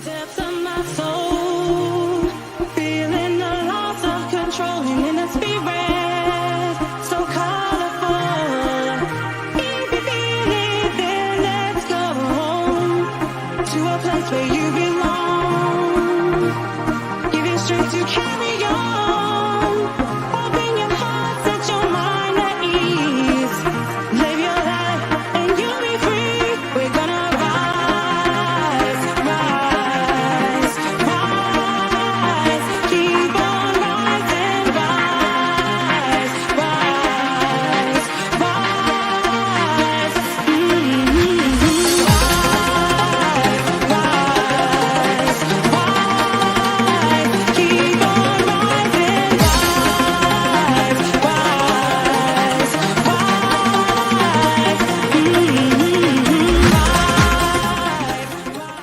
Depths of my soul, feeling the loss of control in a spirit so colorful. If you feel it, then let's go home to a place where you belong. Give you strength to carry on. Open your heart, set your mind at ease. Live your life and you'll be free. We're gonna rise, rise, rise. Keep on rising, rise, rise, rise. Rise, rise, keep on rising, rise, rise, rise.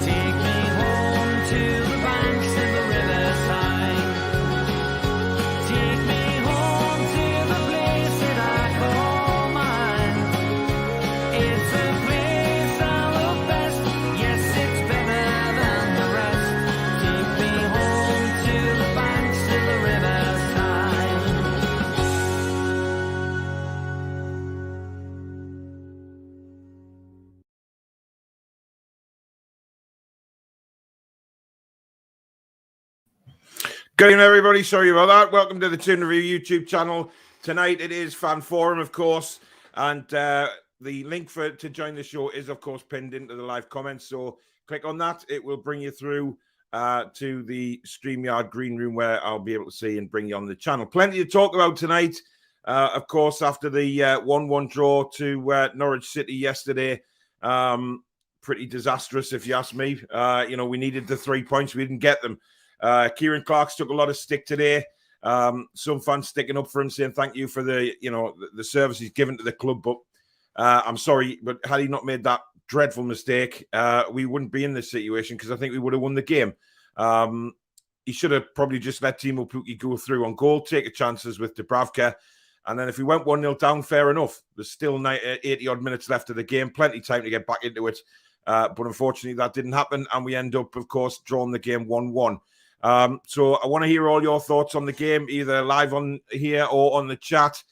Take me home to the banks of the riverside. Take me home to the place that I call mine. It's a place I love best. Yes, it's better than the rest. Take me home to the banks of the riverside. Good evening, everybody. Sorry about that. Welcome to the Toon Review YouTube channel. Tonight it is Fan Forum, of course, and the link to join the show is, of course, pinned into the live comments. So click on that. It will bring you through to the StreamYard green room where I'll be able to see and bring you on the channel. Plenty to talk about tonight. Of course, after the 1-1 draw to Norwich City yesterday, pretty disastrous, if you ask me. We needed the 3 points. We didn't get them. Kieran Clark's took a lot of stick today. Some fans sticking up for him, saying thank you for the service he's given to the club. But I'm sorry, but had he not made that dreadful mistake, we wouldn't be in this situation because I think we would have won the game. He should have probably just let Timo Pukki go through on goal, take a chances with Dubravka. And then if we went 1-0 down, fair enough. There's still 80-odd minutes left of the game, plenty of time to get back into it. But unfortunately, that didn't happen. And we end up, of course, drawing the game 1-1. So I want to hear all your thoughts on the game, either live on here or on the chat.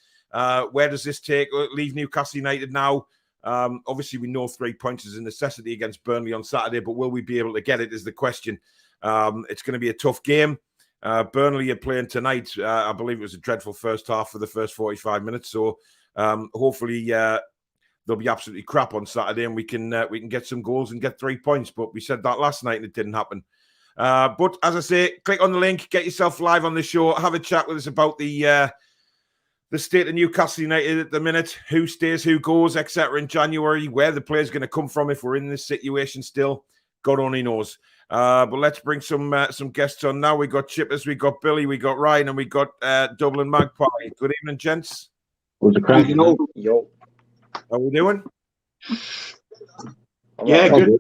Where does this leave Newcastle United now? Obviously, we know 3 points is a necessity against Burnley on Saturday, but will we be able to get it is the question. It's going to be a tough game. Burnley are playing tonight. I believe it was a dreadful first half for the first 45 minutes. So hopefully they'll be absolutely crap on Saturday and we can get some goals and get 3 points. But we said that last night and it didn't happen. But as I say, click on the link, get yourself live on the show, have a chat with us about the state of Newcastle United at the minute, who stays, who goes, etc. in January, where the player's going to come from if we're in this situation still. God only knows. But let's bring some guests on now. We got Chippers, we got Billy, we got Ryan, and we got Dublin Magpie. Good evening, gents. What's the crack? Yo. How we doing? Yeah, good.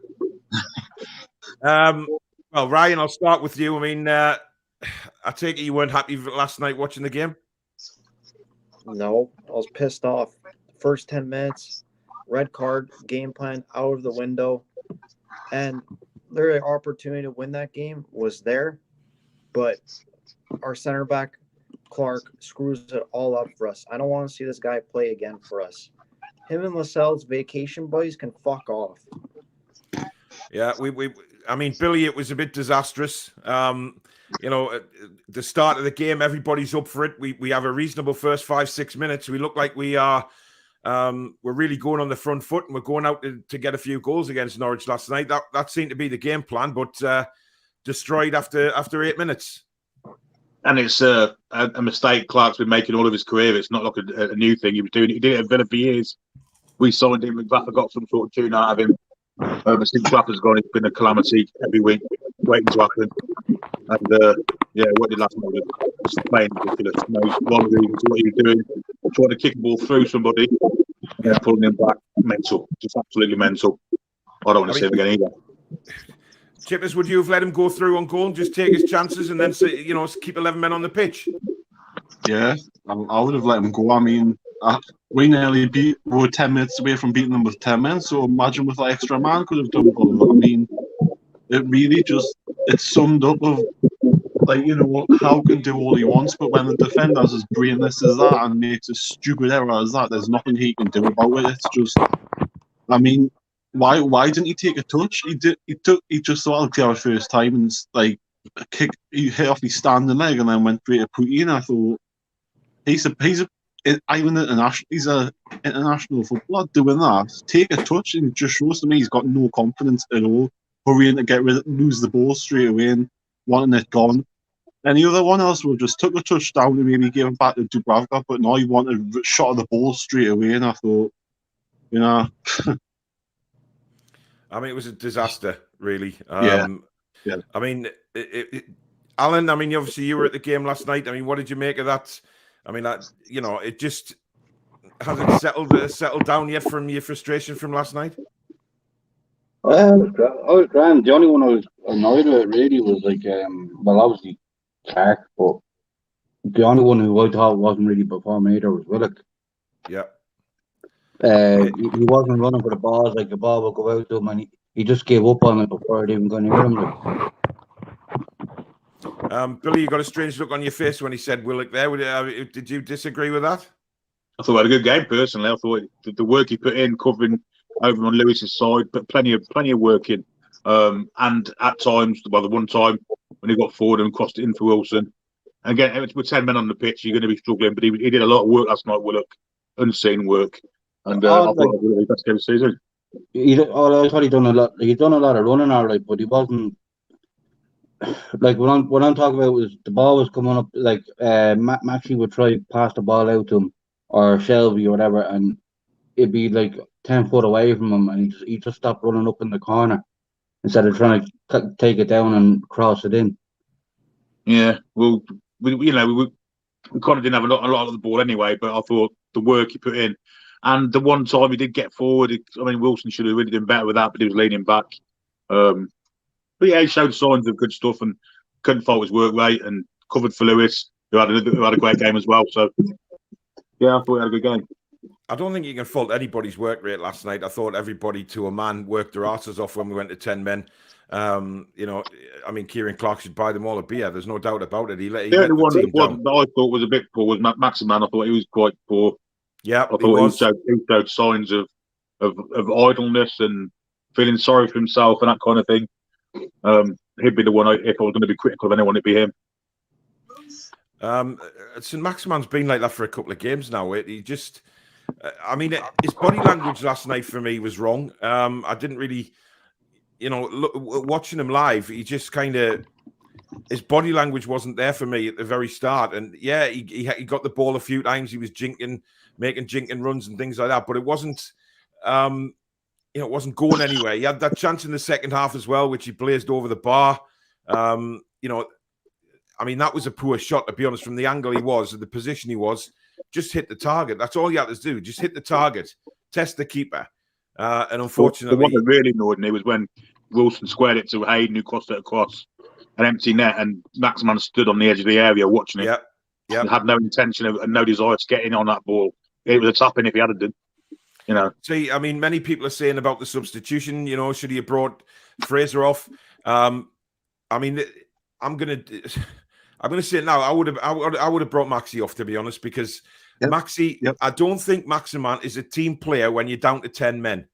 Well, Ryan, I'll start with you. I mean, I take it you weren't happy last night watching the game? No, I was pissed off. First 10 minutes, red card, game plan out of the window. And their opportunity to win that game was there. But our center back, Clark, screws it all up for us. I don't want to see this guy play again for us. Him and Lascelles' vacation buddies can fuck off. Yeah, I mean, Billy, it was a bit disastrous. The start of the game, everybody's up for it. We have a reasonable first 5-6 minutes. We look like we are. We're really going on the front foot, and we're going out to get a few goals against Norwich last night. That seemed to be the game plan, but destroyed after 8 minutes. And it's a mistake Clark's been making all of his career. It's not like a new thing. He was doing it. He did it at Villa for years. We signed him. McGrath got some sort of tune out of him. Since Clapper's gone, it's been a calamity every week, waiting to happen. And what did last night was playing ridiculous. One of the reasons what he was doing, trying to kick the ball through somebody, and pulling him back, mental, just absolutely mental. I don't want to see him again either. Chippers, would you have let him go through on goal and just take his chances and then keep 11 men on the pitch? Yeah, I would have let him go. I mean, we were 10 minutes away from beating them with 10 men, so imagine with that extra man could have done all of that. I mean, it really just it's summed up of like, you know, Howe can do all he wants, but when the defender's as brainless as that and makes a stupid error as that, there's nothing he can do about it. It's just, I mean, why didn't he take a touch? He just thought I'll clear it first time and like he hit off his standing leg and then went straight to Putin. I thought he's a international footballer doing that. Take a touch and it just shows to me he's got no confidence at all. Hurrying to lose the ball straight away and wanting it gone. Any other one else would just took a touchdown and maybe give him back to Dubravka, but no, he wanted a shot of the ball straight away, and I thought, you know. I mean, it was a disaster, really. Yeah. I mean, Alan, I mean, obviously you were at the game last night. I mean, what did you make of that? I mean, you know, it just hasn't settled down yet from your frustration from last night. I was grand. The only one I was annoyed with really was like, well, obviously Clark, but the only one who I thought wasn't really performing either was Willock. Yeah. He wasn't running for the balls, like the ball would go out to him, and he just gave up on it before it even got near him. Billy, you got a strange look on your face when he said Willock there. Did you disagree with that? I thought he had a good game personally. I thought the work he put in, covering over on Lewis's side, but plenty of work in. And at times, well, the one time when he got forward and crossed it in for Wilson. And again, with 10 men on the pitch, you're going to be struggling. But he did a lot of work last night, Willock, unseen work. And I thought it was really best game of the season. I thought he'd done a lot. He'd done a lot of running, all right, but he wasn't. Like what I'm talking about was the ball was coming up. Like Maxi would try to pass the ball out to him or Shelby or whatever, and it'd be like 10 foot away from him, and he just stopped running up in the corner instead of trying to take it down and cross it in. Yeah, well, we kind of didn't have a lot of the ball anyway, but I thought the work he put in, and the one time he did get forward, I mean, Wilson should have really done better with that, but he was leaning back. But yeah, he showed signs of good stuff and couldn't fault his work rate and covered for Lewis, who had a great game as well. So yeah, I thought he had a good game. I don't think you can fault anybody's work rate last night. I thought everybody to a man worked their asses off when we went to 10 men. You know, I mean, Kieran Clark should buy them all a beer. There's no doubt about it. He let the one the team down. that I thought was a bit poor was Maximan. I thought he was quite poor. Yeah, I thought he showed signs of idleness and feeling sorry for himself and that kind of thing. He'd be the one if I was going to be critical of anyone, it'd be him. St. Maximan's been like that for a couple of games now. He just, I mean, his body language last night for me was wrong. I didn't really, watching him live, he just kind of, his body language wasn't there for me at the very start. And yeah, he got the ball a few times. He was making jinking runs and things like that. But it wasn't, it wasn't going anywhere. He had that chance in the second half as well, which he blazed over the bar. I mean, that was a poor shot, to be honest, from the angle he was, the position he was. Just hit the target. That's all you had to do. Just hit the target, test the keeper. And unfortunately... The one that really annoyed me was when Wilson squared it to Hayden, who crossed it across an empty net, and Maximan stood on the edge of the area watching it. Yeah. And had no intention and no desire to get in on that ball. It was a tap-in if he had done. See, I mean, many people are saying about the substitution, should he have brought Fraser off? I mean, I'm gonna say it now. I would have brought Maxi off, to be honest, because Maxi, I don't think Maximan is a team player when you're down to 10 men.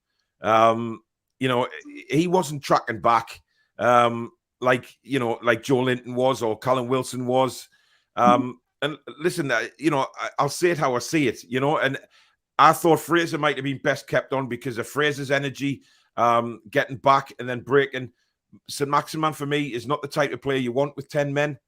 He wasn't tracking back like Joe Linton was or Callum Wilson was. And listen, I'll say it how I see it, and I thought Fraser might have been best kept on because of Fraser's energy, getting back and then breaking. St. Maximan, for me, is not the type of player you want with 10 men.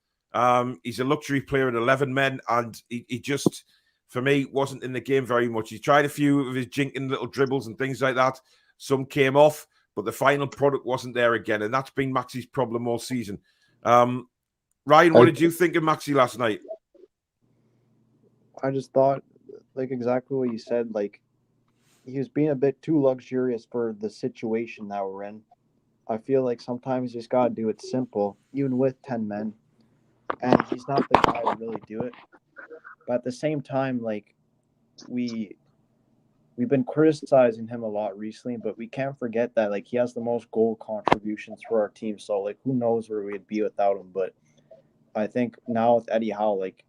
He's a luxury player at 11 men, and he just, for me, wasn't in the game very much. He tried a few of his jinking little dribbles and things like that. Some came off, but the final product wasn't there again, and that's been Maxi's problem all season. Ryan, what did you think of Maxi last night? I just thought, like exactly what you said, like he was being a bit too luxurious for the situation that we're in. I feel like sometimes you just got to do it simple, even with 10 men. And he's not the guy to really do it. But at the same time, like we've been criticizing him a lot recently, but we can't forget that like he has the most goal contributions for our team. So like who knows where we'd be without him. But I think now with Eddie Howe, like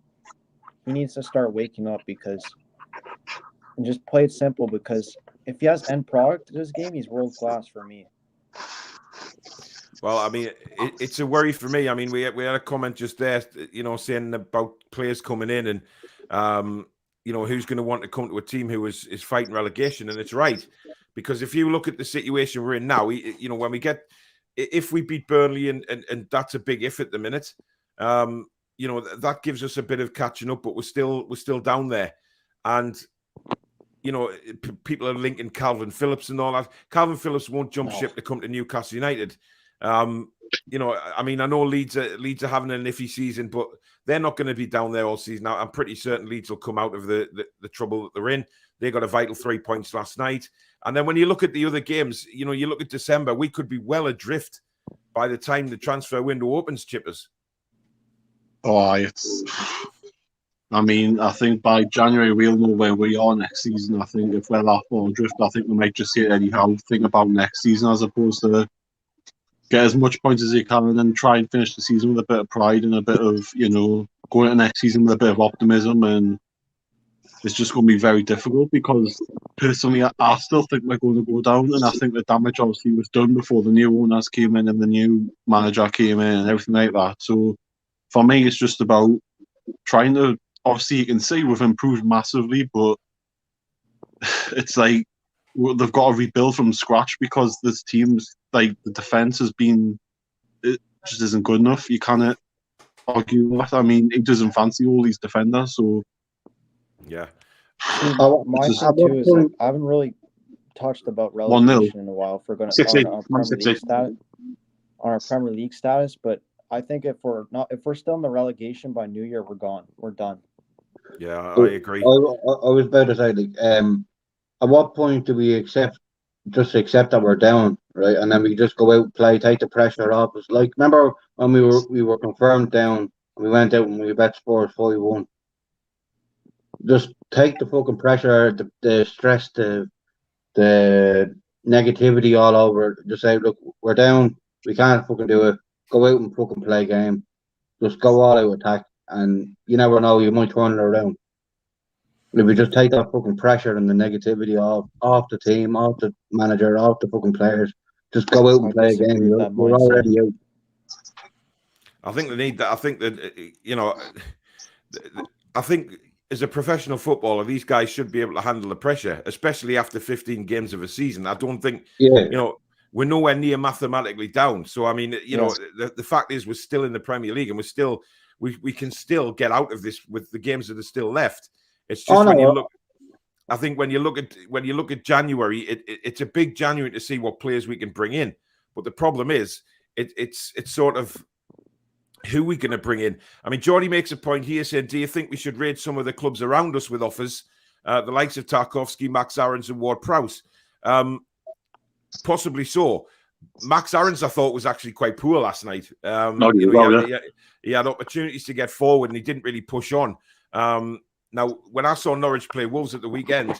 he needs to start waking up and just play it simple, because if he has end product to this game, he's world class for me. Well, I mean, it's a worry for me. I mean, we had a comment just there, saying about players coming in and, who's going to want to come to a team who is fighting relegation. And it's right, because if you look at the situation we're in now, when if we beat Burnley and that's a big if at the minute, that gives us a bit of catching up, but we're still down there. And, people are linking Calvin Phillips and all that. Calvin Phillips won't jump ship to come to Newcastle United. I mean, I know Leeds are having an iffy season, but they're not going to be down there all season. Now, I'm pretty certain Leeds will come out of the trouble that they're in. They got a vital 3 points last night. And then when you look at the other games, you look at December, we could be well adrift by the time the transfer window opens, Chippers. I mean, I think by January we'll know where we are next season. I think if we're that far adrift, I think we might just say Eddie Howe think about next season as opposed to get as much points as you can and then try and finish the season with a bit of pride and a bit of, going into next season with a bit of optimism. And it's just going to be very difficult because personally, I still think we're going to go down. And I think the damage obviously was done before the new owners came in and the new manager came in and everything like that. So for me, it's just about trying to, obviously you can see we've improved massively, but it's like they've got to rebuild from scratch because this team's like the defense has been, it just isn't good enough. You can't argue that. I mean, he doesn't fancy all these defenders, so yeah. My thing too is like, I haven't really touched about relegation in a while. If we're going to on our Premier League status, but I think if we're still in the relegation by New Year, we're gone. We're done. Yeah, I agree. I was about to say, like, at what point do we accept that we're down, right? And then we just go out, play, take the pressure off us. Like, remember when we were confirmed down and we went out and we bet Spurs 5-1. Just take the fucking pressure, the stress, the negativity all over. Just say, look, we're down. We can't fucking do it. Go out and fucking play a game. Just go all out attack, and you never know, you might turn it around. If we just take that fucking pressure and the negativity off the team, off the manager, off the fucking players, just go out and play a game. We're already out. I think they need that. I think that, I think as a professional footballer, these guys should be able to handle the pressure, especially after 15 games of a season. I don't think, we're nowhere near mathematically down. So, I mean, the fact is we're still in the Premier League and we can still get out of this with the games that are still left. It's just I think when you look at January, it's a big January to see what players we can bring in. But the problem is it's sort of who we're going to bring in. I mean, Geordie makes a point here saying, do you think we should raid some of the clubs around us with offers? The likes of Tarkowski, Max Aarons and Ward-Prowse. Possibly so. Max Aarons, I thought, was actually quite poor last night. He had opportunities to get forward and he didn't really push on. Now, when I saw Norwich play Wolves at the weekend,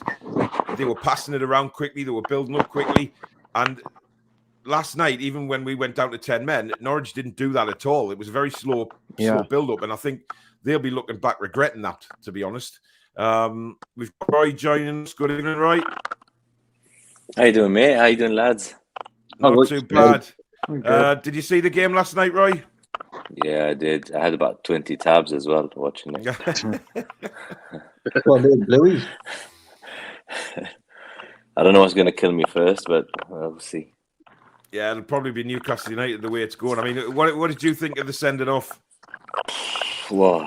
they were passing it around quickly. They were building up quickly. And last night, even when we went down to 10 men, Norwich didn't do that at all. It was a very slow build-up. And I think they'll be looking back regretting that, to be honest. We've got Roy joining us. Good evening, Roy. How you doing, mate? How you doing, lads? Not too bad. Did you see the game last night, Roy? Yeah, I did. I had about 20 tabs as well watching it. Blueies. I don't know what's going to kill me first, but we'll see. Yeah, it'll probably be Newcastle United the way it's going. I mean, what did you think of the sending off? Well,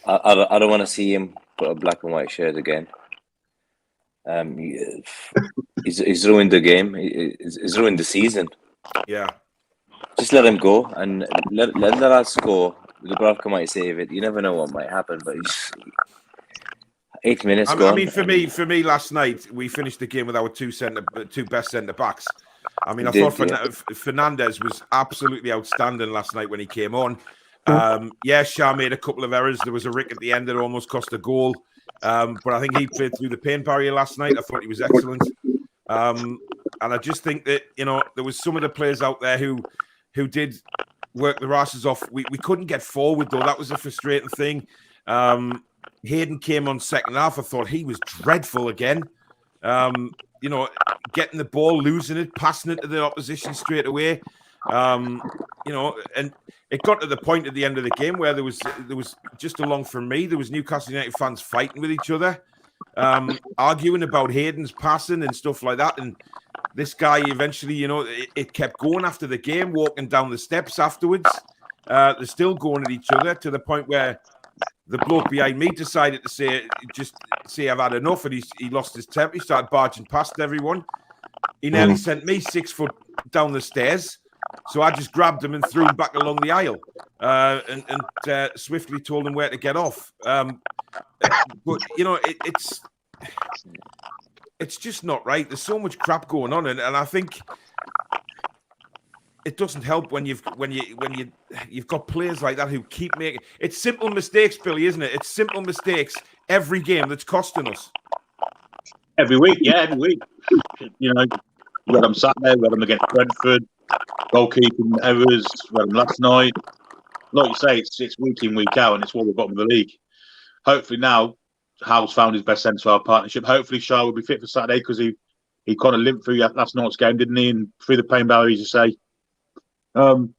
I don't want to see him put a black and white shirt again. He's ruined the game. He's ruined the season. Yeah. Just let him go and let the lads score. Dubravka might save it. You never know what might happen, but 8 minutes gone. I mean, for me, last night we finished the game with our two best centre backs. I mean, I thought Fernandez was absolutely outstanding last night when he came on. Shah made a couple of errors. There was a rick at the end that almost cost a goal. But I think he played through the pain barrier last night. I thought he was excellent. And I just think that, there was some of the players out there who did work their asses off. We couldn't get forward, though. That was a frustrating thing. Hayden came on second half. I thought he was dreadful again. Getting the ball, losing it, passing it to the opposition straight away. And it got to the point at the end of the game where there was just along from me, there was Newcastle United fans fighting with each other, arguing about Hayden's passing and stuff like that. And this guy eventually, it kept going after the game, walking down the steps afterwards. They're still going at each other to the point where the bloke behind me decided to say I've had enough, and he lost his temper. He started barging past everyone. He nearly sent me 6 foot down the stairs. So I just grabbed him and threw him back along the aisle and swiftly told him where to get off. But, it's just not right. There's so much crap going on. And I think it doesn't help when you've got players like that who keep making... It's simple mistakes, Billy, isn't it? It's simple mistakes every game that's costing us. Every week, yeah, every week. We had them Saturday, we had them against Brentford. Goalkeeping errors, last night. Like you say, it's week in, week out, and it's why we're bottom of the league. Hopefully now, Hal's found his best sense of our partnership. Hopefully Shaw will be fit for Saturday because he kind of limped through last night's game, didn't he? And through the pain barrier, as you say. But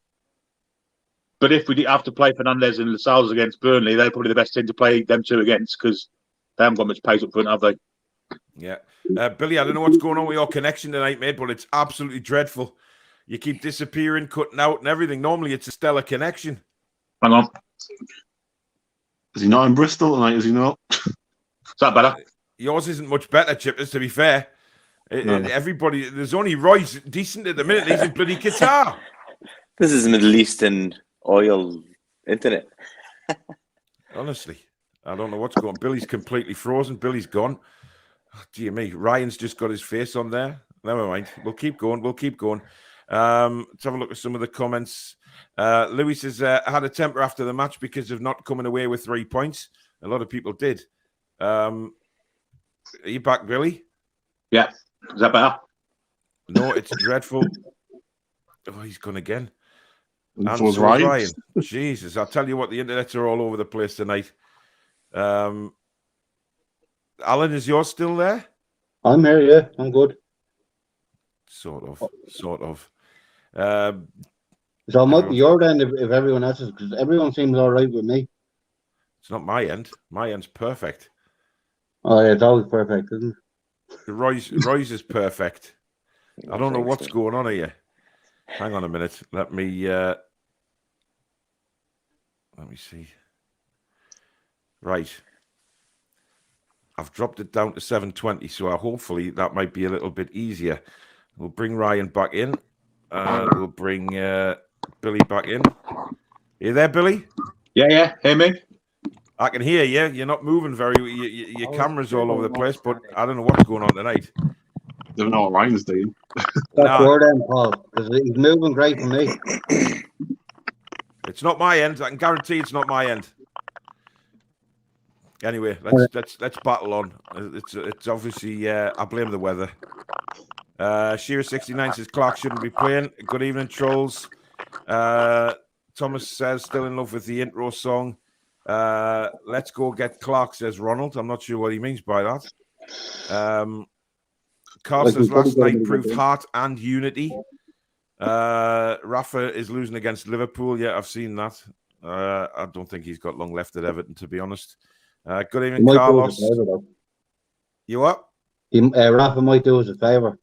if we did have to play Fernandez and Lascelles against Burnley, they're probably the best team to play them two against because they haven't got much pace up front, have they? Yeah. Billy, I don't know what's going on with your connection tonight, mate, but it's absolutely dreadful. You keep disappearing, cutting out and everything. Normally, it's a stellar connection. Hang on. Is he not in Bristol tonight? Is he not? Is that better? Yours isn't much better, Chippers, to be fair. Everybody, there's only Roy's decent at the minute. He's in bloody Qatar. This is Middle Eastern oil internet. Honestly, I don't know what's going on. Billy's completely frozen. Billy's gone. Oh, dear me. Ryan's just got his face on there. Never mind. We'll keep going. Let's have a look at some of the comments. Lewis has had a temper after the match because of not coming away with 3 points. A lot of people did. Are you back, Billy? Yeah. Is that better? No, it's dreadful. Oh, he's gone again. And so so Ryan. Jesus, I'll tell you what, the internets are all over the place tonight. Alan, is yours still there? I'm here, yeah. I'm good. Sort of. So it might be your end if everyone else is, because everyone seems all right with me. It's not my end. My end's perfect. Oh, yeah, it's always perfect, isn't it? Roy's is perfect. I don't know what's going on here. Hang on a minute. Let me see. Right. I've dropped it down to 720, so hopefully that might be a little bit easier. We'll bring Ryan back in. We'll bring Billy back in. Are you there, Billy? Yeah. Hear me? I can hear you. You're not moving very... Your camera's all over the place, but I don't know what's going on tonight. Don't know what Ryan's doing. That's your end, Paul, because he's moving great for me. It's not my end. I can guarantee it's not my end. Anyway, let's battle on. It's obviously I blame the weather. Shearer69 says Clark shouldn't be playing. Good evening, trolls. Thomas says still in love with the intro song. Let's go get Clark, says Ronald. I'm not sure what he means by that. Carl says last night proved heart and unity. Rafa is losing against Liverpool. Yeah, I've seen that. I don't think he's got long left at Everton, to be honest. Good evening, Carlos. You what? Rafa might do us a favour.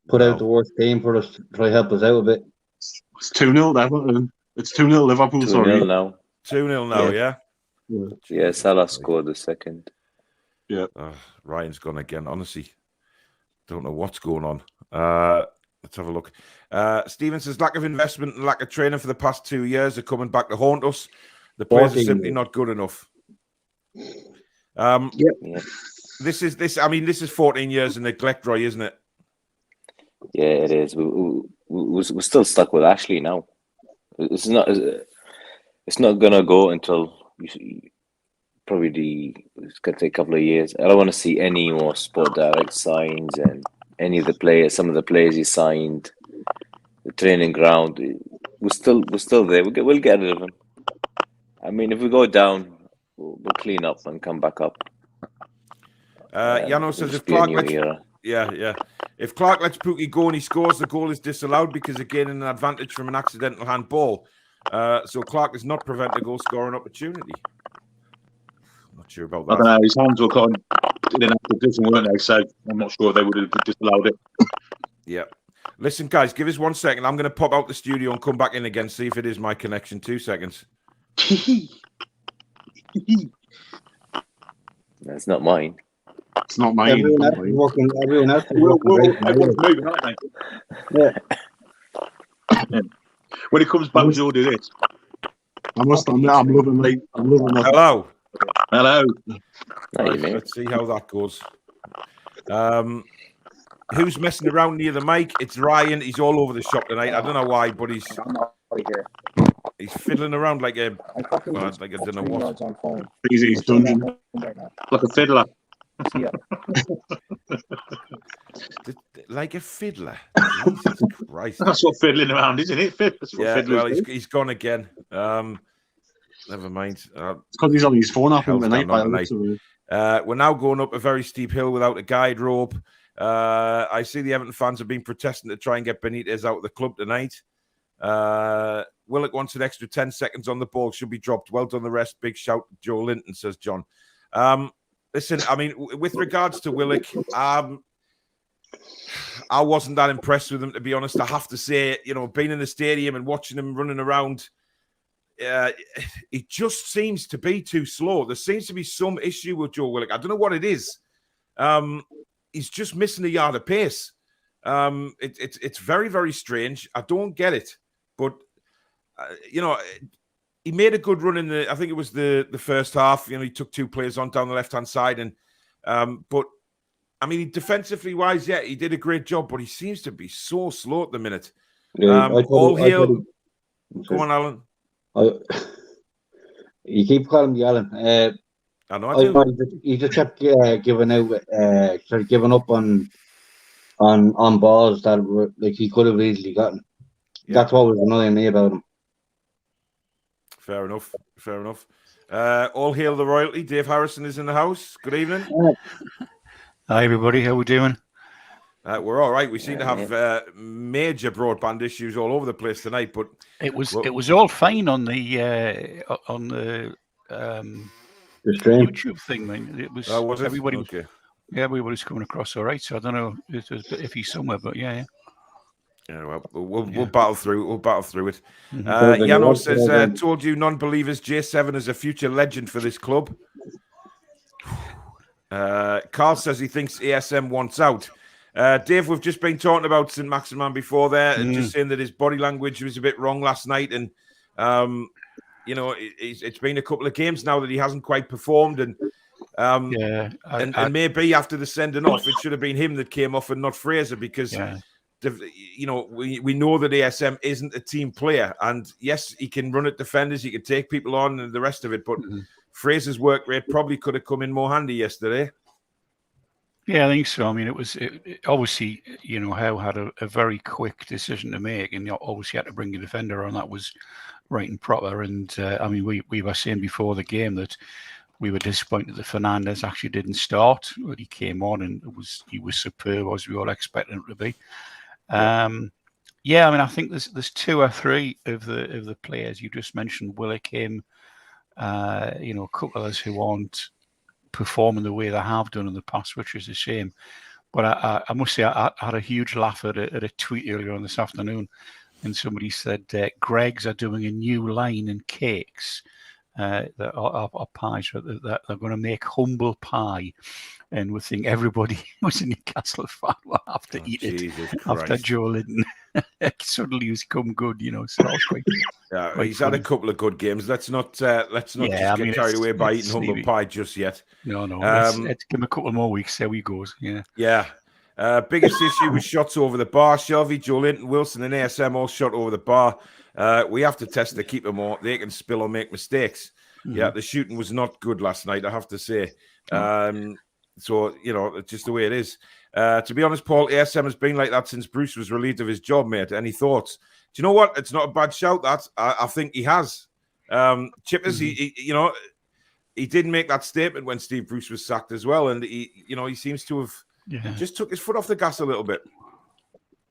Put out the worst game for us. Try help us out a bit. It's 2-0 Everton. It's 2-0 Liverpool, 2-0 sorry. now. 2-0 now, yeah? Yeah, Salah scored the second. Yeah. Ryan's gone again. Honestly, don't know what's going on. Let's have a look. Stephen says lack of investment and lack of training for the past 2 years are coming back to haunt us. The players are simply not good enough. This is 14 years of neglect, Roy, isn't it? Yeah, it is. We're still stuck with Ashley now. It's not gonna go until it's going to take a couple of years. I don't want to see any more Sport Direct signs and any of the players. Some of the players he signed, the training ground. We're still there. We'll get rid of him. I mean, if we go down, we'll clean up and come back up. Yano says if Clark if Clark lets Pookie go and he scores, the goal is disallowed because they're gaining an advantage from an accidental handball. So Clark is not preventing a goal scoring opportunity. I'm not sure about that. I don't know. His hands were kind of in an active position, weren't they? So I'm not sure they would have disallowed it. Yeah. Listen, guys, give us 1 second. I'm going to pop out the studio and come back in again, see if it is my connection. 2 seconds. That's not mine. It's not mine. Everyone else is working. Everyone else is working. Everyone's moving, aren't they? Yeah. When he comes back, we'll do this. I must admit, I'm loving that. Hello. Hello. Right, let's see how that goes. Who's messing around near the mic? It's Ryan. He's all over the shop tonight. I don't know why, but he's fiddling around like a like I don't know what. He's dungeon. Like a fiddler. Like a fiddler. Jesus Christ. That's what fiddling around, isn't it? That's what well, he's gone again. Never mind. It's because he's on his phone up in the night. We're now going up a very steep hill without a guide rope. I see the Everton fans have been protesting to try and get Benitez out of the club tonight. Willock wants an extra 10 seconds on the ball. Should be dropped. Well done the rest. Big shout to Joe Linton, says John. Listen, I mean, with regards to Willock, I wasn't that impressed with him, to be honest. I have to say, being in the stadium and watching him running around, it just seems to be too slow. There seems to be some issue with Joe Willock. I don't know what it is. He's just missing a yard of pace. It's very, very strange. I don't get it. But, he made a good run in I think it was the first half. He took 2 players on down the left-hand side. And but, I mean, defensively wise, yeah, he did a great job, but he seems to be so slow at the minute. Go on, Alan. You keep calling me Alan. I know I do. He just kept giving up on balls that were like he could have easily gotten. Yeah. That's what was annoying me about him. Fair enough. All hail the royalty. Dave Harrison is in the house. Good evening. Hi, everybody. How we doing? We're all right. We seem to have major broadband issues all over the place tonight, but it was all fine on the YouTube thing. Man. It was. Was it? Everybody. Okay. Yeah, everybody's coming across all right. So I don't know if he's somewhere, but yeah. Yeah, well, we'll battle through. We'll battle through it. Yano says, "Told you, non-believers. J7 is a future legend for this club." Carl says he thinks ASM wants out. Dave, we've just been talking about St. Maximin before there, and just saying that his body language was a bit wrong last night, and it's been a couple of games now that he hasn't quite performed, and maybe after the sending off, it should have been him that came off and not Fraser because. Yeah. We know that ASM isn't a team player, and yes, he can run at defenders, he can take people on and the rest of it, but Fraser's work rate probably could have come in more handy yesterday. Yeah, I think so. I mean, it obviously, Howe had a very quick decision to make, and obviously had to bring a defender on. That was right and proper. And I mean, we were saying before the game that we were disappointed that Fernandez actually didn't start, but he came on and he was superb as we all expected him to be. I mean, I think there's 2 or 3 of the players you just mentioned, Willock, him, a couple of us who aren't performing the way they have done in the past, which is a shame. But I must say, I had a huge laugh at a tweet earlier on this afternoon, and somebody said Greggs are doing a new line in cakes. That are pies, that they're going to make humble pie, and we think everybody who's a Newcastle fan will have to eat it after Joe Linton suddenly has come good, So that was quite. Yeah, he's had a couple of good games. Let's not get carried away by eating humble pie just yet. No. Let's give him a couple more weeks. There he goes. Yeah. Yeah. Biggest issue was shots over the bar. Shelby, Joe Linton, Wilson, and ASM all shot over the bar. We have to test the keeper more. They can spill or make mistakes. Yeah, the shooting was not good last night, I have to say. No. So, it's just the way it is. To be honest, Paul, ASM has been like that since Bruce was relieved of his job, mate. Any thoughts? Do you know what? It's not a bad shout, that. I think he has. Chippers, he did make that statement when Steve Bruce was sacked as well. And, he seems to have just took his foot off the gas a little bit.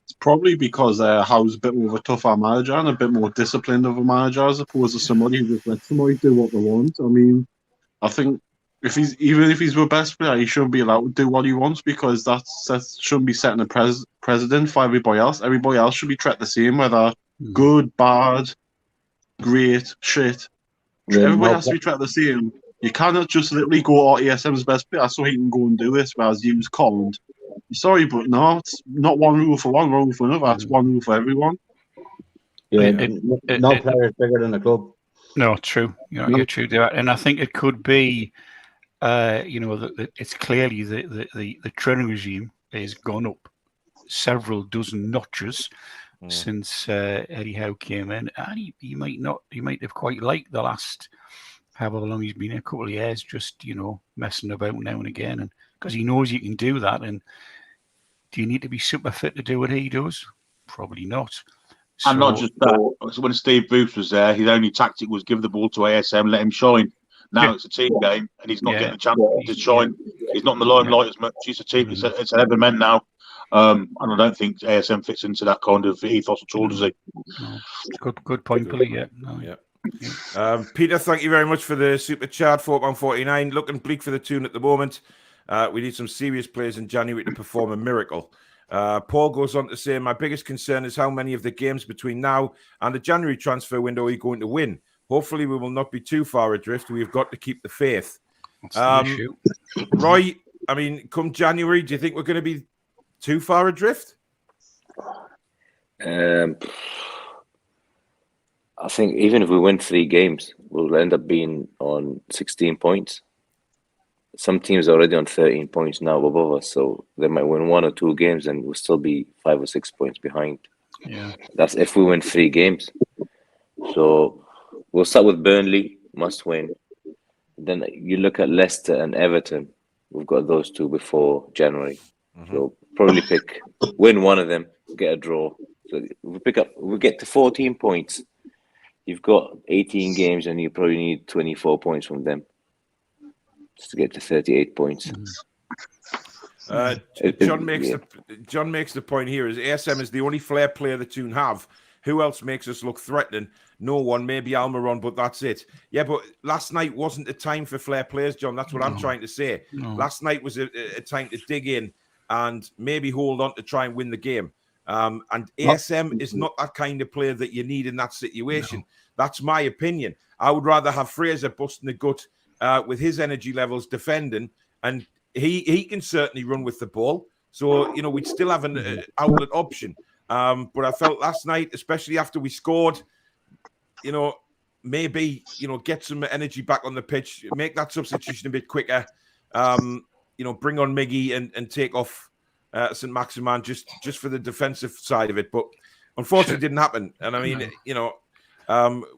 It's probably because Howe's a bit more of a tougher manager and a bit more disciplined of a manager as opposed to somebody who just lets somebody do what they want. I mean, I think if he's the best player, he shouldn't be allowed to do what he wants because that shouldn't be setting a precedent for everybody else. Everybody else should be treated the same, whether good, bad, great, shit. Everybody has to be treated the same. You cannot just literally go, ESM's best player so he can go and do this, whereas you can't. Sorry, but no, it's not one rule for one rule for another. It's one rule for everyone. Yeah, no player is bigger than the club. No, true. You're true there, and I think it could be, it's clearly the training regime has gone up several dozen notches since Eddie Howe came in, and he might have quite liked the last however long he's been here, a couple of years, just messing about now and again, and because he knows you can do that. And do you need to be super fit to do what he does? Probably not. And not just that. When Steve Bruce was there, his only tactic was give the ball to ASM, let him shine. Now it's a team game, and he's not getting a chance to shine. He's not in the limelight as much. It's a team. It's 11 men now. And I don't think ASM fits into that kind of ethos at all, does he? No. Good point, Billy. Yeah. No. Yeah. Peter, thank you very much for the super chat. £4.49. Looking bleak for the Toon at the moment. We need some serious players in January to perform a miracle. Paul goes on to say, my biggest concern is how many of the games between now and the January transfer window are you going to win? Hopefully we will not be too far adrift. We've got to keep the faith. That's the issue. Roy, I mean, come January, do you think we're going to be too far adrift? I think even if we win 3 games, we'll end up being on 16 points. Some teams are already on 13 points now above us, so they might win 1 or 2 games and we'll still be 5 or 6 points behind. Yeah, that's if we win 3 games. So we'll start with Burnley, must win. Then you look at Leicester and Everton. We've got those 2 before January. So probably win one of them, get a draw. So we get to 14 points. You've got 18 games and you probably need 24 points from them just to get to 38 points. John makes the point here is ASM is the only flair player the Toon have. Who else makes us look threatening? No one, maybe Almiron, but that's it. Yeah, but last night wasn't a time for flair players, John. That's what I'm trying to say. No. Last night was a time to dig in and maybe hold on to try and win the game. And ASM is not that kind of player that you need in that situation. No. That's my opinion. I would rather have Fraser busting the gut with his energy levels defending, and he can certainly run with the ball. So, we'd still have an outlet option. But I felt last night, especially after we scored, maybe, get some energy back on the pitch, make that substitution a bit quicker, bring on Miggy and take off St. Maximin just for the defensive side of it. But unfortunately, it didn't happen. And I mean,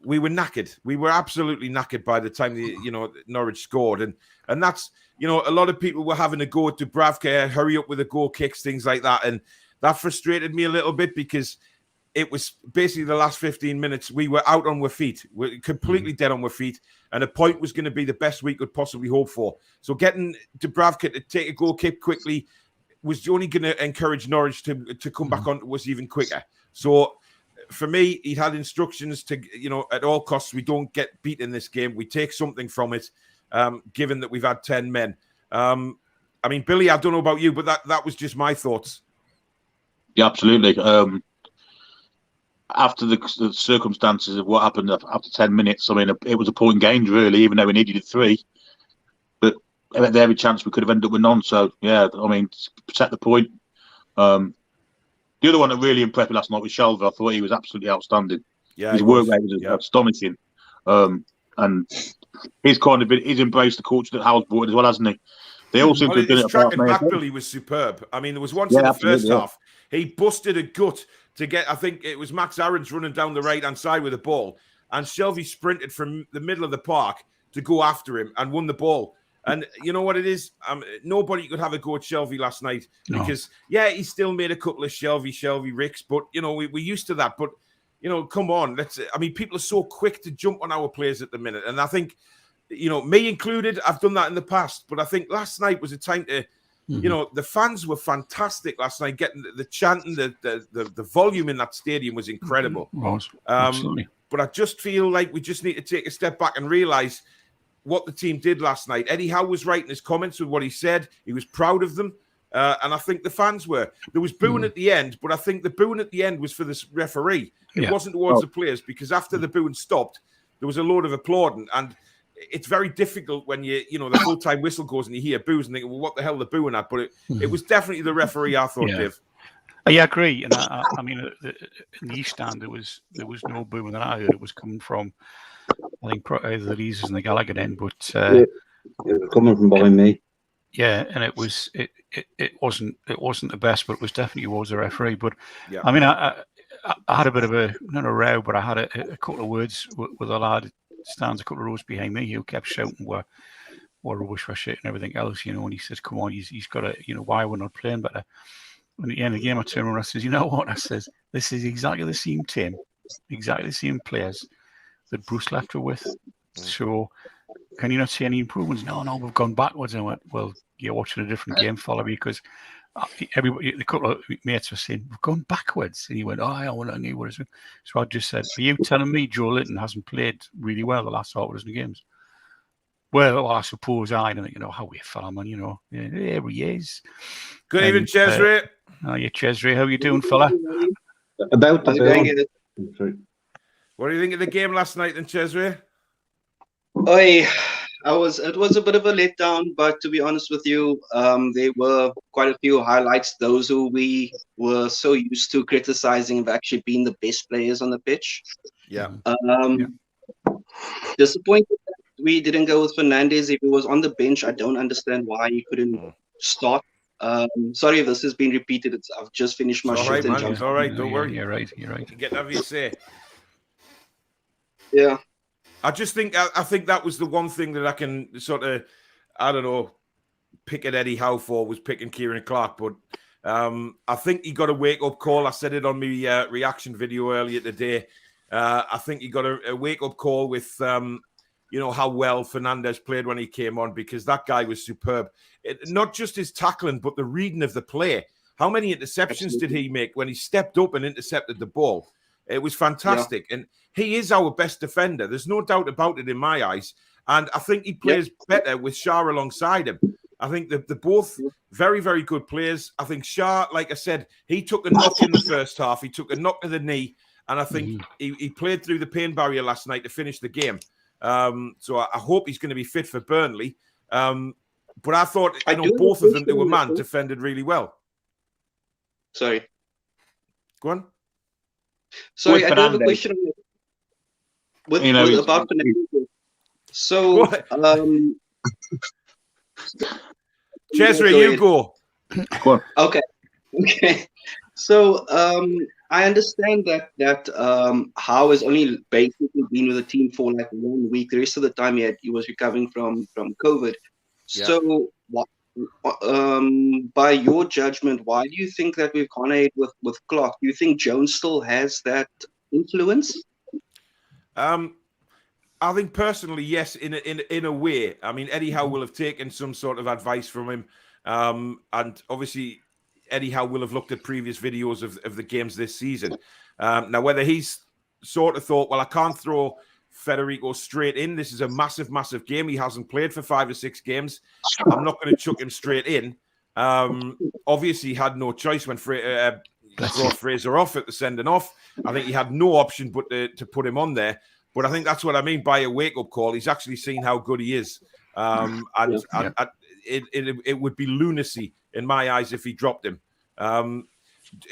we were knackered. We were absolutely knackered by the time Norwich scored. And that's, a lot of people were having a go at Dubravka, hurry up with the goal kicks, things like that. And that frustrated me a little bit because it was basically the last 15 minutes. We were out on our feet. We're completely dead on our feet. And a point was going to be the best we could possibly hope for. So getting Dubravka to take a goal kick quickly was only going to encourage Norwich to come back on to us even quicker. So for me, he had instructions to, at all costs, we don't get beat in this game. We take something from it, given that we've had 10 men. I mean, Billy, I don't know about you, but that was just my thoughts. Yeah, absolutely. After the circumstances of what happened after 10 minutes, I mean, it was a point gained, really, even though we needed 3. But at every chance, we could have ended up with none. So, yeah, I mean, protect the point. The other one that really impressed me last night was Shelver. I thought he was absolutely outstanding. Yeah, his work rate was astonishing. And he's embraced the culture that Howe's brought as well, hasn't he? They all seem to have done it. Tracking back, Billy, was superb. I mean, there was once in the first half, he busted a gut to get, I think it was Max Aarons running down the right-hand side with the ball, and Shelby sprinted from the middle of the park to go after him and won the ball. And you know what it is? Nobody could have a go at Shelvey last night because, yeah, he still made a couple of Shelvey ricks, but, you know, we're used to that. But, you know, come on. People are so quick to jump on our players at the minute. And I think, you know, me included, I've done that in the past. But I think last night was a time to, you know, the fans were fantastic last night. Getting the chanting, the volume in that stadium was incredible. Absolutely. But I just feel like we just need to take a step back and realise what the team did last night. Eddie Howe was right in his comments with what he said. He was proud of them. And I think the fans were. There was booing at the end, but I think the booing at the end was for the referee. It wasn't towards the players, because after the booing stopped, there was a load of applauding. And it's very difficult when the full-time whistle goes and you hear boos and think, well, what the hell are they booing at? But it was definitely the referee, I thought, Dave. Yeah, I agree. And I mean, in the East Stand, there was no booing that I heard. It was coming from, I think, either the Leazers and the Gallagher end, but it was coming from behind me. Yeah, and it wasn't the best, but it was definitely towards the referee. But yeah. I mean, I had a bit of not a row, but I had a couple of words with a lad that stands a couple of rows behind me who kept shouting what rubbish for shit and everything else, you know. And he says, "Come on, he's got to, you know, why we're not playing better." And at the end of the game, I turned around and I says, "You know what?" I says, "This is exactly the same team, exactly the same players that Bruce left her with. So can you not see any improvements?" No, we've gone backwards. And I went, "Well, you're watching a different game, fella, because everybody, a couple of mates were saying, we've gone backwards." And he went, I knew what it was. So I just said, "Are you telling me Joe Linton hasn't played really well the last half dozen games?" Well, I suppose I don't think, you know, how we fella, man, you know. Yeah, there he is. Good evening, Cesare. Yeah, Cesare, how you doing, fella? About What do you think of the game last night then, Cesare? It was a bit of a letdown, but to be honest with you, there were quite a few highlights. Those who we were so used to criticizing have actually been the best players on the pitch. Yeah. Disappointed that we didn't go with Fernandes. If he was on the bench, I don't understand why he couldn't start. Sorry if this has been repeated. I've just finished my shift. It's all right. Don't worry. You're right. You get whatever you say. Yeah. I think that was the one thing that I can sort of, I don't know, pick at Eddie Howe for, was picking Kieran Clark. But I think he got a wake-up call. I said it on my reaction video earlier today. I think he got a wake-up call with, you know, how well Fernandes played when he came on, because that guy was superb. Not just his tackling, but the reading of the play. How many interceptions did he make when he stepped up and intercepted the ball? It was fantastic. Yeah. And he is our best defender. There's no doubt about it in my eyes. And I think he plays better with Shah alongside him. I think they're both very, very good players. I think Shah, like I said, he took a knock in the first half. He took a knock to the knee. And I think he played through the pain barrier last night to finish the game. So I hope he's going to be fit for Burnley. But I thought, both of them, to a man, defended really well. Sorry. Go on. Sorry, I do have a question about Fernandes. So, Cesare, you go. Okay. So, I understand that Howe has only basically been with the team for like 1 week. The rest of the time he was recovering from COVID. Yeah. So, by your judgment, why do you think that we've gone ahead with Clark? Do you think Jones still has that influence? I think personally, yes, in a way. I mean, Eddie Howe will have taken some sort of advice from him, and obviously Eddie Howe will have looked at previous videos of the games this season. Now, whether he's sort of thought, well, I can't throw Federico straight in. This is a massive, massive game. He hasn't played for 5 or 6 games. I'm not going to chuck him straight in. Obviously, he had no choice when brought Fraser off at the sending off. I think he had no option but to put him on there. But I think that's what I mean by a wake-up call. He's actually seen how good he is. It would be lunacy in my eyes if he dropped him.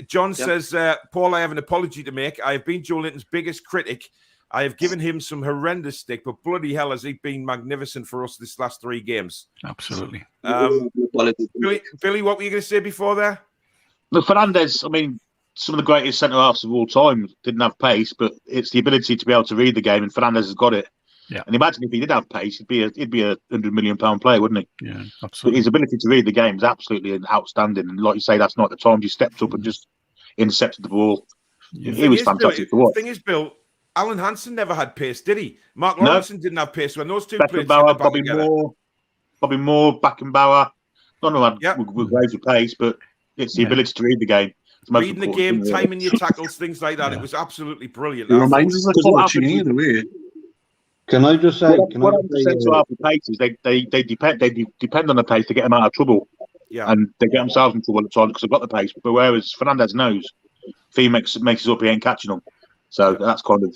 John says, Paul, I have an apology to make. I have been Joe Linton's biggest critic. I have given him some horrendous stick, but bloody hell has he been magnificent for us this last 3 games. Absolutely. Billy, what were you going to say before there? Look, Fernandes, I mean, some of the greatest centre-halves of all time didn't have pace, but it's the ability to be able to read the game, and Fernandes has got it. Yeah. And imagine if he did have pace, he'd be a £100 million player, wouldn't he? Yeah, But absolutely. his ability to read the game is absolutely outstanding. And like you say, that's not the times he stepped up and just intercepted the ball. Yeah. He was fantastic to watch. The thing is, Bill, Alan Hansen never had pace, did he? Mark No. Lawrenson didn't have pace when those two played Beckenbauer, together. Bobby Moore, Beckenbauer. None of them Yep. were great with pace, but it's the ability to read the game. It's the most Reading the important game, thing, really. timing your tackles, things like that. It was absolutely brilliant. It reminds us of Colaccini in a way. Can I just say? What I'm saying to half the pace is they depend on the pace to get them out of trouble. Yeah. And they get themselves in trouble at times because they've got the pace. But whereas Fernandez knows, if he makes us up, he ain't catching them. So that's kind of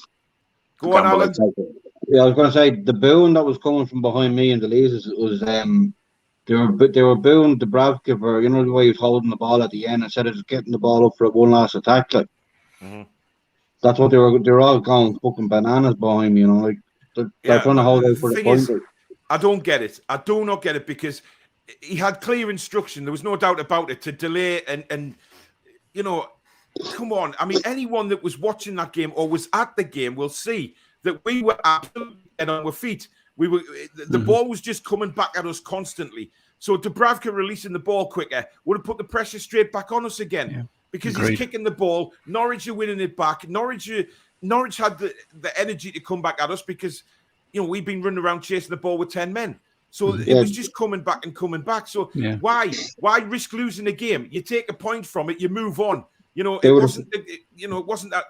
Go on, Alan. Yeah, I was going to say the booing that was coming from behind me and the Leazes was they were booing Dubravka for, you know, the way he was holding the ball at the end instead of just getting the ball up for one last attack. Like that's what they were all going fucking bananas behind me, you know, like they're trying to hold out for the point. I don't get it. I do not get it because he had clear instruction. There was no doubt about it to delay and you know, come on. I mean, anyone that was watching that game or was at the game will see that we were absolutely on our feet. We were the ball was just coming back at us constantly. So Dubravka releasing the ball quicker would have put the pressure straight back on us again because he's kicking the ball. Norwich are winning it back. Norwich had the energy to come back at us because you know we've been running around chasing the ball with 10 men. So it was just coming back and coming back. So why risk losing a game? You take a point from it, you move on. You know, it wasn't that.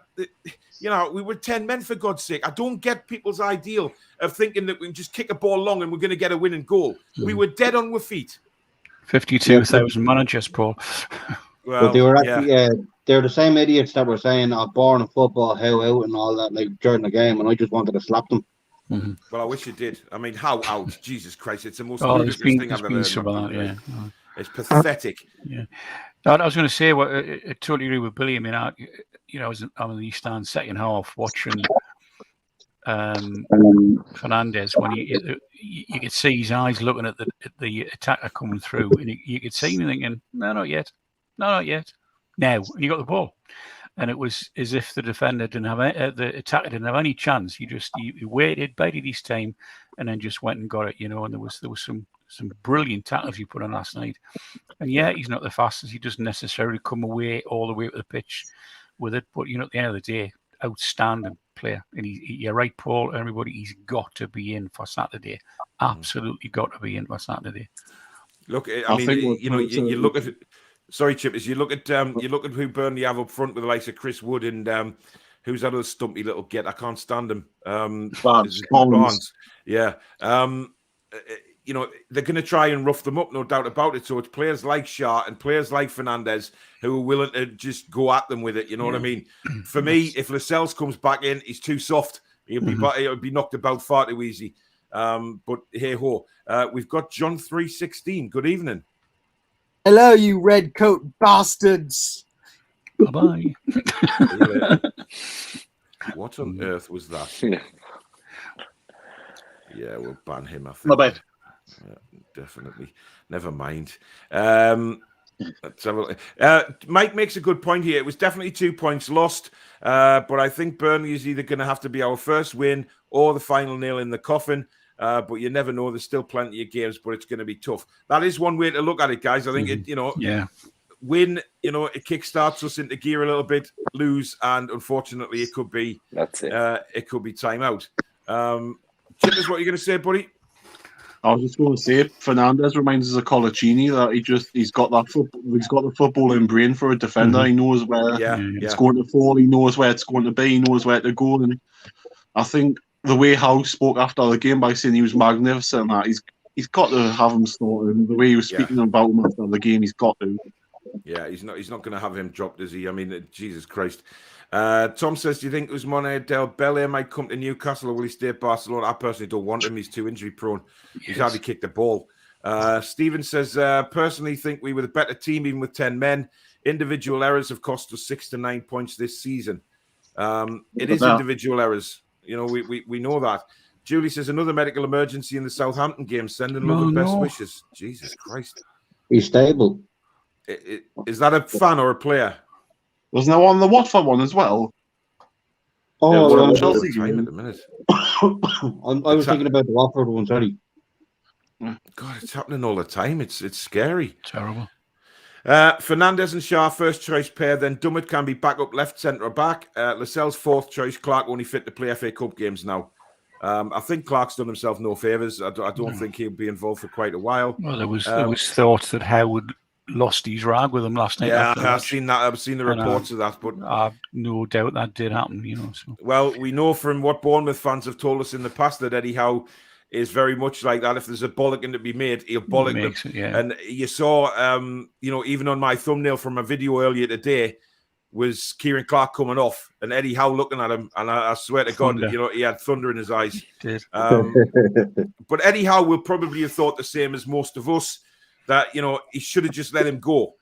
You know, we were 10 men for God's sake. I don't get people's ideal of thinking that we can just kick a ball long and we're going to get a winning goal. We were dead on our feet. 52,000 managers, Paul. Well, but they were actually they're the same idiots that were saying, "Born in football, how out," and all that, like during the game, and I just wanted to slap them. Well, I wish you did. I mean, how out? Jesus Christ! It's the most ludicrous thing I've ever heard. Some of that, yeah. It's pathetic. Yeah. I was going to say, I totally agree with Billy. I mean, I'm in the East Stand second half watching Fernandez when you could see his eyes looking at the attacker coming through, and you could see him thinking, "No, not yet. No, not yet. Now," and you got the ball. And it was as if the defender didn't have the attacker didn't have any chance. He waited, bided his time, and then just went and got it. You know, and there was some brilliant tackles he put on last night. And he's not the fastest. He doesn't necessarily come away all the way up the pitch with it. But you know, at the end of the day, outstanding player. And you're right, Paul. Everybody, he's got to be in for Saturday. Absolutely got to be in for Saturday. Look, I mean, you look at. Sorry, Chip. As you look at who Burnley have up front with the likes of Chris Wood and who's that other stumpy little git? I can't stand him. Barnes. Yeah. You know, they're going to try and rough them up, no doubt about it. So it's players like Shaw and players like Fernandez who are willing to just go at them with it. You know what I mean? For me, if Lascelles comes back in, he's too soft. He'll be knocked about far too easy. But hey ho, we've got John 316. Good evening. Hello, you red coat bastards. Bye-bye. What on earth was that? Yeah, we'll ban him, I think. Not bad. Yeah, definitely. Never mind. Let's have a Mike makes a good point here. It was definitely 2 points lost, but I think Burnley is either going to have to be our first win or the final nail in the coffin. But you never know. There's still plenty of games, but it's going to be tough. That is one way to look at it, guys. I think win, it kickstarts us into gear a little bit. Lose, and unfortunately, it could be it could be time out. Chip, is what you're going to say, buddy? I was just going to say, Fernandez reminds us of Colaccini that he's got the footballing brain for a defender. He knows where it's going to fall. He knows where it's going to be. He knows where to go. And I think the way House spoke after the game by saying he was magnificent, that he's got to have him started. The way he was speaking about him after the game, he's got to. Yeah, he's not going to have him dropped, is he? I mean, Jesus Christ. Tom says, do you think Ousmane Dembele might come to Newcastle or will he stay at Barcelona? I personally don't want him. He's too injury prone. He's hardly kicked the ball. Stephen says, personally think we were the better team even with 10 men. Individual errors have cost us 6 to 9 points this season. It is individual errors. You know, we know that. Julie says, another medical emergency in the Southampton game. Sending love and best wishes. Jesus Christ. He's stable. Is that a fan or a player? Wasn't there one on the Watford one as well? Oh, one of wrong. those. Chelsea Time at game. the minute. I was thinking about the Watford one. Sorry. God, it's happening all the time. It's scary. Terrible. Fernandez and Shah, first choice pair. Then Dummett can be back up left, centre or back. Lascelles, fourth choice. Clark only fit to play FA Cup games now. I think Clark's done himself no favours. I don't think he'll be involved for quite a while. Well, there was thought that Howard lost his rag with him last night. Yeah, after the I've match. seen that. I've seen the reports of that. But I've no doubt that did happen. So. Well, we know from what Bournemouth fans have told us in the past that Eddie Howe is very much like that. If there's a bollocking to be made, he'll bollock them. Yeah. And you saw, even on my thumbnail from a video earlier today, was Kieran Clark coming off and Eddie Howe looking at him. And I swear to God, he had thunder in his eyes. He did. But Eddie Howe will probably have thought the same as most of us, that, he should have just let him go.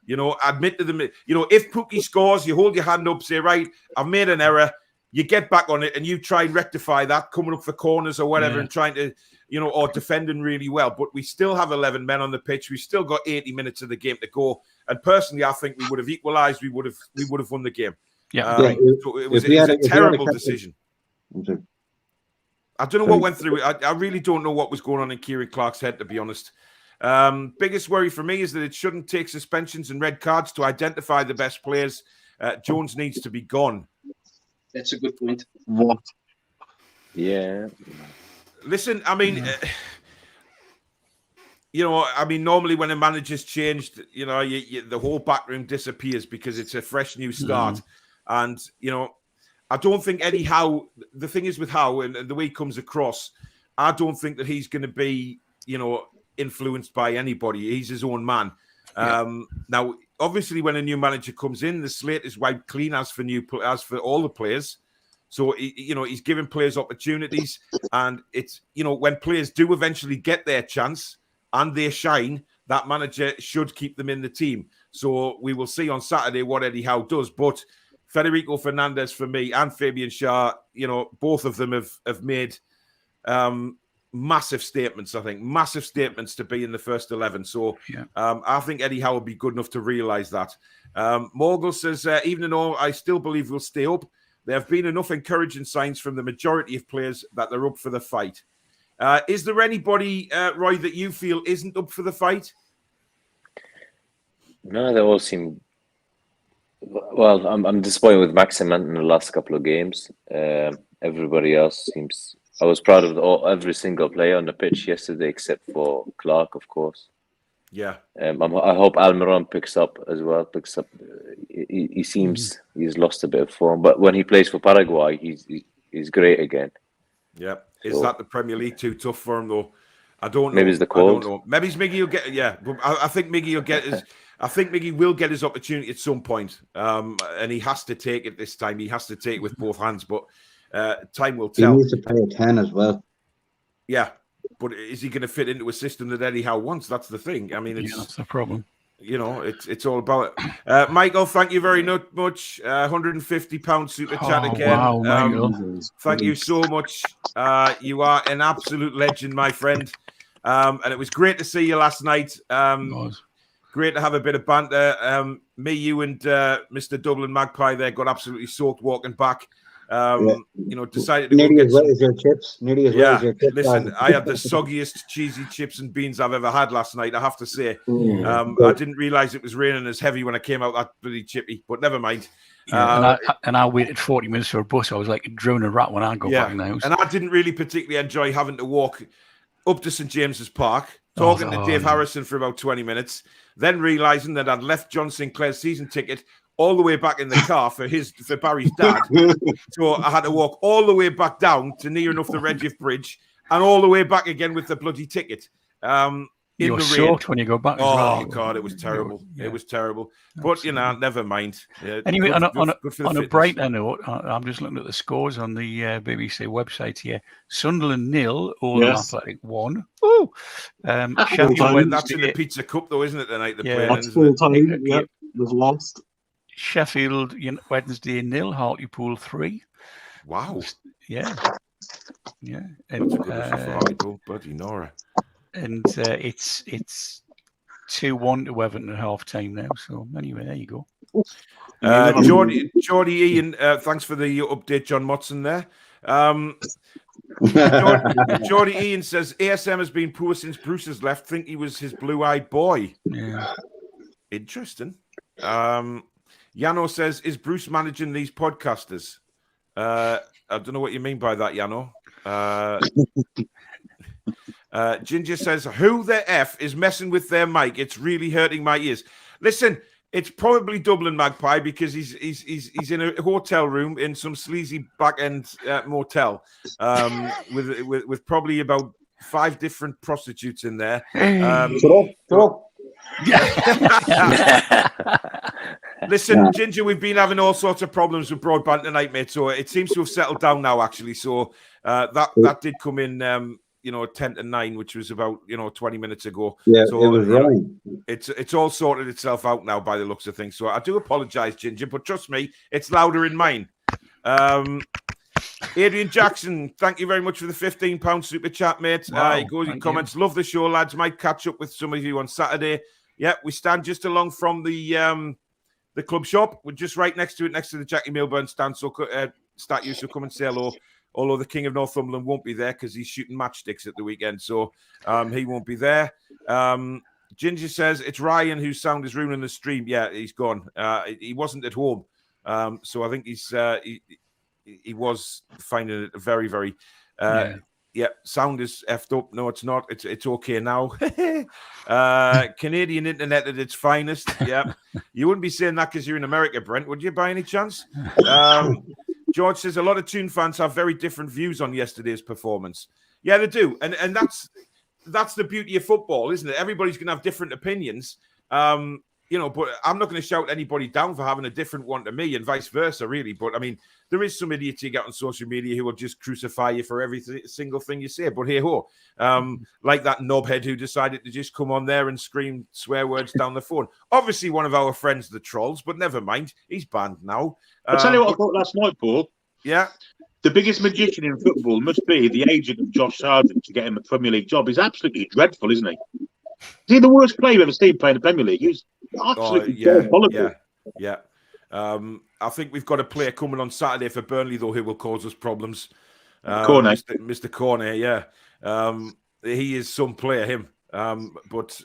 Admit to them, if Pookie scores, you hold your hand up, say, right, I've made an error. You get back on it and you try and rectify that, coming up for corners or whatever, and trying to, or defending really well. But we still have 11 men on the pitch. We've still got 80 minutes of the game to go. And personally, I think we would have equalised. We would have won the game. Yeah. So it was a terrible decision. I don't know what went through it. I really don't know what was going on in Kieran Clark's head, to be honest. Biggest worry for me is that it shouldn't take suspensions and red cards to identify the best players. Jones needs to be gone. That's a good point. What? Yeah. Listen, I mean, normally when a manager's changed, the whole backroom disappears because it's a fresh new start. And, I don't think Eddie Howe, the thing is with Howe and the way he comes across, I don't think that he's going to be, influenced by anybody. He's his own man. Now, obviously, when a new manager comes in, the slate is wiped clean as for all the players. So, he's giving players opportunities. And it's, when players do eventually get their chance and they shine, that manager should keep them in the team. So we will see on Saturday what Eddie Howe does. But Federico Fernandez for me and Fabian Schär, both of them have made massive statements, I think. Massive statements to be in the first 11. So I think Eddie Howe will be good enough to realise that. Morgul says, even though I still believe we'll stay up, there have been enough encouraging signs from the majority of players that they're up for the fight. Is there anybody, Roy, that you feel isn't up for the fight? No, they all seem... Well, I'm disappointed with Maximin in the last couple of games. Everybody else seems... I was proud of every single player on the pitch yesterday, except for Clark, of course. Yeah. I hope Almiron picks up as well. He seems he's lost a bit of form, but when he plays for Paraguay, he's great again. Yeah. Is that the Premier League too tough for him though? I don't know. Maybe it's the cold. I don't know. Maybe Miggy will get. Yeah, but I think Miggy will get his. I think Miggy will get his opportunity at some point, and he has to take it this time. He has to take it with both hands, but time will tell. He needs to play a 10 as well. Yeah, but is he going to fit into a system that Eddie Howe wants? That's the thing. I mean, that's the problem. It's all about it. Michael, thank you very much. £150 super chat again. Wow, Michael. Thank you so much. You are an absolute legend, my friend. And it was great to see you last night. Great to have a bit of banter. Me, you, and Mr. Dublin Magpie there got absolutely soaked walking back. Decided to nearly go get as wet as your chips. Nearly as wet as your chips. Listen, I had the soggiest cheesy chips and beans I've ever had last night, I have to say. I didn't realise it was raining as heavy when I came out that bloody chippy, but never mind. And I waited 40 minutes for a bus. I was like a drone a rat when I got back in the house. And I didn't really particularly enjoy having to walk up to St James's Park, talking to Dave Harrison for about 20 minutes, then realising that I'd left John Sinclair's season ticket all the way back in the car for Barry's dad. So I had to walk all the way back down to near enough the Redcliffe Bridge and all the way back again with the bloody ticket. You were soaked when you go back. Oh, God, it was terrible. It was terrible. But, never mind. Anyway, on a brighter note, I'm just looking at the scores on the BBC website here. Sunderland 0, Oldham Athletic 1. Oh, Sheffield that's in the Pizza Cup, though, isn't it, tonight? That's full time. Yep, was lost. Sheffield Wednesday 0, Hartlepool 3. Wow. Yeah. That's a good issue for Hartlepool, bloody Nora. And it's 2-1 to Everton at half time now. So anyway, there you go. Geordie Ian, thanks for the update, John Motson there. Geordie Ian says ASM has been poor since Bruce has left. Think he was his blue-eyed boy. Yeah. Interesting. Yano says, is Bruce managing these podcasters? I don't know what you mean by that, Yano. Ginger says, who the F is messing with their mic? It's really hurting my ears. Listen, it's probably Dublin Magpie because he's in a hotel room in some sleazy back-end motel with probably about 5 different prostitutes in there. Shut up. Listen, Ginger, we've been having all sorts of problems with broadband tonight, mate. So it seems to have settled down now, actually. So that did come in, 10 to 9, which was about 20 minutes ago. Yeah, so, it was wrong. It's all sorted itself out now by the looks of things. So I do apologise, Ginger, but trust me, it's louder in mine. Adrian Jackson, thank you very much for the £15 super chat, mate. Wow, he goes in thank comments. Love the show, lads. Might catch up with some of you on Saturday. Yeah, we stand just along from the club shop. We're just right next to it, next to the Jackie Milburn stand. So statue, so come and say hello. Although the King of Northumberland won't be there because he's shooting matchsticks at the weekend, so he won't be there. Ginger says it's Ryan whose sound is ruining the stream. Yeah, he's gone. He wasn't at home, so I think he was finding it very, very. Yeah, sound is effed up. No, it's not. It's okay now. Canadian internet at its finest. Yeah, you wouldn't be saying that because you're in America, Brent, would you, by any chance? George says a lot of Toon fans have very different views on yesterday's performance. Yeah, they do, and that's the beauty of football, isn't it? Everybody's going to have different opinions, but I'm not going to shout anybody down for having a different one to me, and vice versa, really. But I mean, there is some idiots you get on social media who will just crucify you for every single thing you say. But hey ho, like that knobhead who decided to just come on there and scream swear words down the phone. Obviously, one of our friends, the Trolls, but never mind, he's banned now. I'll tell you what I thought last night, Paul. Yeah. The biggest magician in football must be the agent of Josh Sargent to get him a Premier League job. He's absolutely dreadful, isn't he? Is he the worst player you've ever seen playing the Premier League? He's absolutely diabolical. Yeah. I think we've got a player coming on Saturday for Burnley, though, who will cause us problems. Cornet. Mr. Cornet, yeah. He is some player, him. But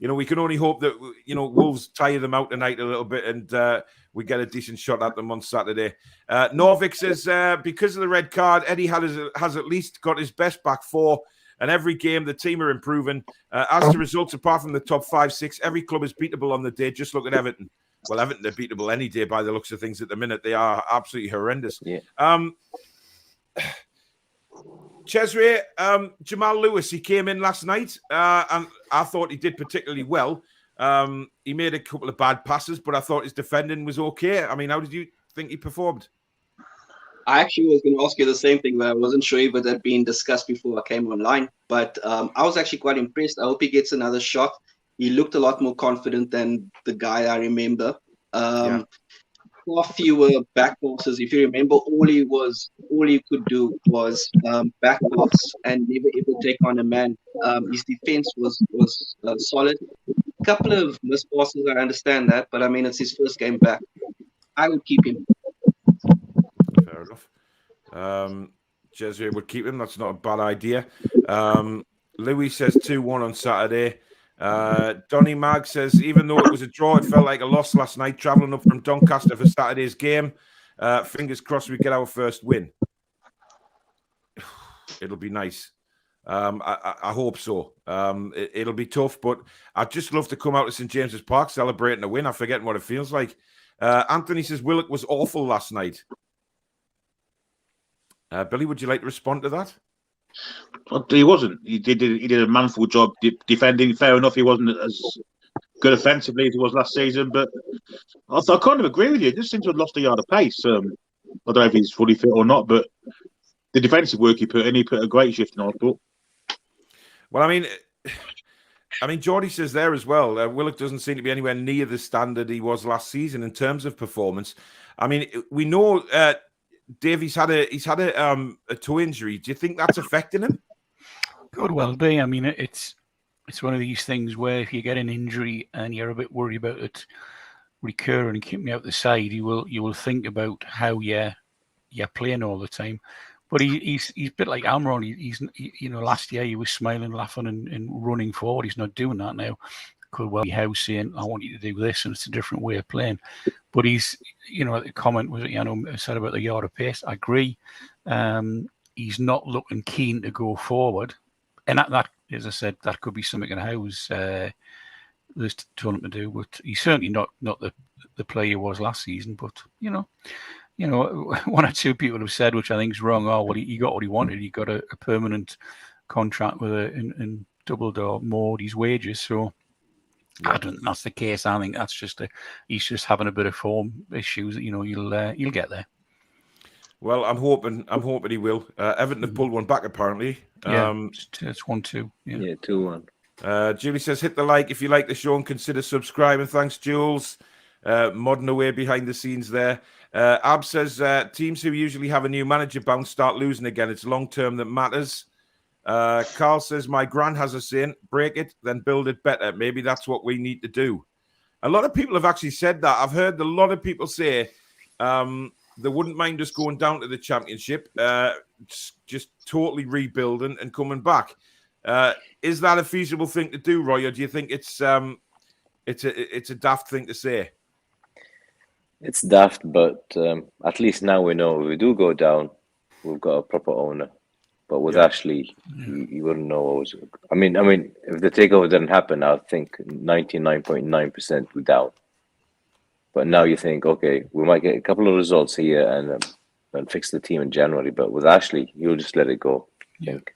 we can only hope that Wolves tire them out tonight a little bit and we get a decent shot at them on Saturday. Norvik says because of the red card, Eddie has at least got his best back 4, and every game the team are improving. As to results, apart from the top 5, 6, every club is beatable on the day. Just look at Everton. Well, Everton are beatable any day by the looks of things at the minute. They are absolutely horrendous. Yeah. Cesare, Jamal Lewis, he came in last night, and I thought he did particularly well. He made a couple of bad passes, but I thought his defending was okay. I mean, how did you think he performed? I actually was going to ask you the same thing, but I wasn't sure if it had been discussed before I came online. But I was actually quite impressed. I hope he gets another shot. He looked a lot more confident than the guy I remember. Far fewer back passes. If you remember, all he could do was back pass and never ever take on a man. His defense was solid. A couple of missed passes, I understand that, but I mean, it's his first game back. I would keep him. Fair enough. Jesuit would keep him. That's not a bad idea. Louis says 2-1 on Saturday. Donny Mag says, even though it was a draw, it felt like a loss last night, travelling up from Doncaster for Saturday's game. Fingers crossed we get our first win. It'll be nice. I hope so. It'll be tough, but I'd just love to come out to St. James's Park celebrating a win. I'm forgetting what it feels like. Anthony says, Willock was awful last night. Billy, would you like to respond to that? He wasn't. He did a manful job defending. Fair enough, he wasn't as good offensively as he was last season, but I kind of agree with you. It just seems to have lost a yard of pace. I don't know if he's fully fit or not, but the defensive work he put in, he put a great shift in, I thought. Well, I mean, Geordie says there as well, Willock doesn't seem to be anywhere near the standard he was last season in terms of performance. I mean, we know Dave, he's had a toe injury. Do you think that's affecting him? Could well be. I mean, it's one of these things where if you get an injury and you're a bit worried about it recurring and keeping out the side, you will think about how you're playing all the time. But he's a bit like Almiron. Last year he was smiling, laughing, and running forward. He's not doing that now. Could well be House saying, "I want you to do this," and it's a different way of playing. But he's, the comment was, said about the yard of pace. I agree. He's not looking keen to go forward, and that, as I said, that could be something in House this tournament to do. But he's certainly not the player he was last season. But one or two people have said, which I think is wrong. Oh, well, he got what he wanted. He got a permanent contract with and doubled or more his wages. So I don't think that's the case. I think that's just he's just having a bit of form issues. You'll get there. Well, I'm hoping he will. Everton have pulled one back apparently. Yeah, it's 1-2. Yeah, 2-1. Julie says, hit the like if you like the show and consider subscribing. Thanks, Jules. Modding away behind the scenes there. Ab says, teams who usually have a new manager bounce start losing again. It's long term that matters. Carl says, my gran has a saying, break it, then build it better. Maybe that's what we need to do. A lot of people have actually said that. I've heard a lot of people say they wouldn't mind us going down to the Championship, just totally rebuilding and coming back. Is that a feasible thing to do, Roy, or do you think it's a daft thing to say? It's daft, but at least now we know if we do go down, we've got a proper owner. But with Ashley, you wouldn't know what was. I mean, if the takeover didn't happen, I think 99.9% we're down. But now you think, okay, we might get a couple of results here and fix the team in January. But with Ashley, you'll just let it go. I think.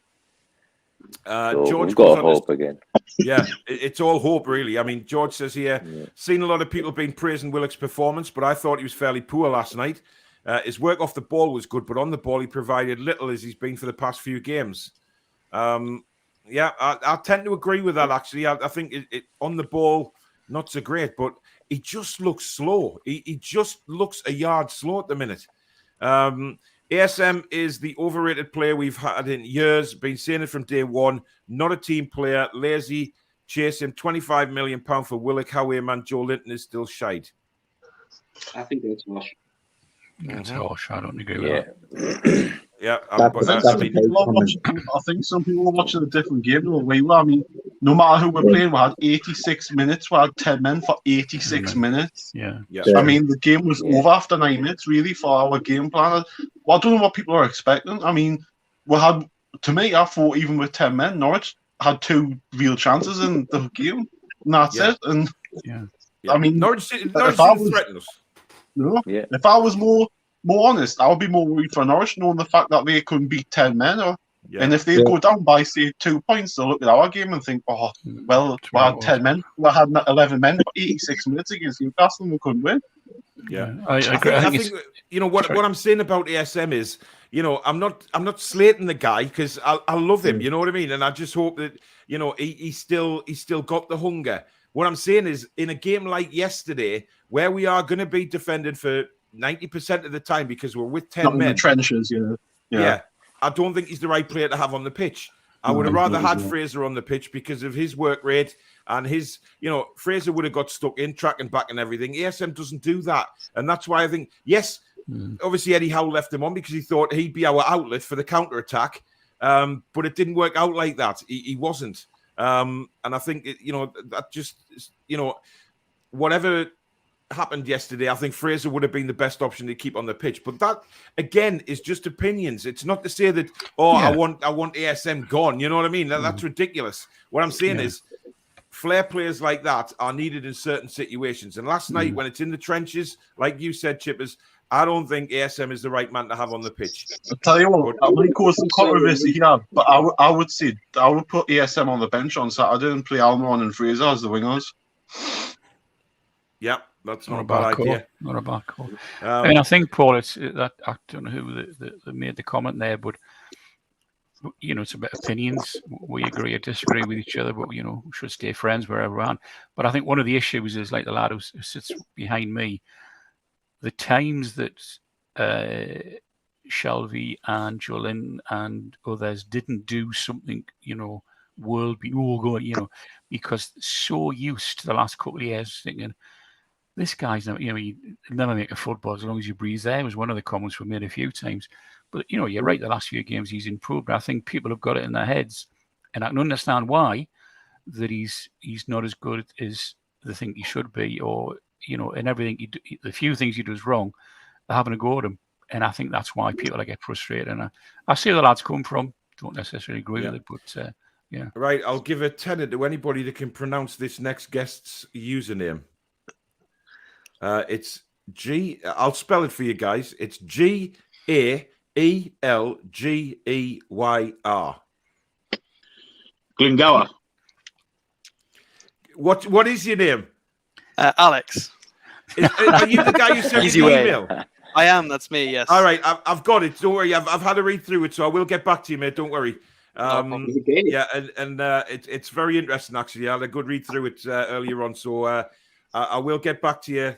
So George we've got hope again. Yeah, it's all hope, really. I mean, George says here, seen a lot of people been praising Willock's performance, but I thought he was fairly poor last night. His work off the ball was good, but on the ball he provided little as he's been for the past few games. I tend to agree with that, actually. I think it on the ball, not so great, but he just looks slow. He just looks a yard slow at the minute. ASM is the overrated player we've had in years. Been saying it from day one. Not a team player. Lazy. Chase him. £25 million for Willock. However, man, Joe Linton is still shite. I think that's harsh. That's harsh. I don't agree with that. I think some people are watching a different game the way we. I mean, no matter who we're playing, we had 86 minutes. We had 10 men for 86 minutes. Yeah. I mean, the game was over after 9 minutes, really, for our game plan. Well, I don't know what people are expecting. I mean, I thought even with 10 men, Norwich had 2 real chances in the game. And that's it. And I mean, Norwich didn't threaten us. If I was more honest, I would be more worried for Norwich, knowing the fact that they couldn't beat 10 men. And if they go down by, say, 2 points, they'll look at our game and think, oh, well, we had 10 men. We had 11 men for 86 minutes against Newcastle and we couldn't win. Yeah, I agree. I think what I'm saying about ASM is, I'm not slating the guy because I love him. You know what I mean? And I just hope that he's still got the hunger. What I'm saying is, in a game like yesterday, where we are going to be defended for 90% of the time because we're with 10 Not men, in the trenches, I don't think he's the right player to have on the pitch. I would have rather had Fraser on the pitch because of his work rate and his, Fraser would have got stuck in track and back and everything. ASM doesn't do that. And that's why I think, obviously Eddie Howe left him on because he thought he'd be our outlet for the counter-attack. But it didn't work out like that. He wasn't. And I think, that just, whatever happened yesterday, I think Fraser would have been the best option to keep on the pitch. But that, again, is just opinions. It's not to say that, I want ASM gone. You know what I mean? That's ridiculous. What I'm saying is, flair players like that are needed in certain situations. And last night, when it's in the trenches, like you said, Chippers, I don't think ASM is the right man to have on the pitch. I'll tell you what, I might cause some controversy here, but I would put ASM on the bench on Saturday and play Almiron and Fraser as the wingers. Yeah, that's not a bad idea. Not a bad call. And I think, Paul, it's that I don't know who that made the comment there, but it's about opinions. We agree or disagree with each other, but we should stay friends wherever we're at. But I think one of the issues is, like the lad who sits behind me, the times that Shelby and Jolin and others didn't do something, because so used to the last couple of years thinking this guy's never, he never make a football as long as you breathe there was one of the comments we made a few times. But, you're right, the last few games he's improved. I think people have got it in their heads, and I can understand why, that he's not as good as they think he should be, or, in everything, the few things he does wrong, they're having a go at him. And I think that's why people get frustrated. And I see where the lads come from. Don't necessarily agree with it, but yeah. Right, I'll give a tenner to anybody that can pronounce this next guest's username. It's G. I'll spell it for you guys. It's GAELGEYR. Glengower. What is your name? Alex. Are you the guy who sent Easy the way. email? I am. That's me. Yes. All right, I've got it. Don't worry. I've had a read through it, so I will get back to you, mate. Don't worry. Yeah, and it's very interesting actually. I had a good read through it earlier on, so I will get back to you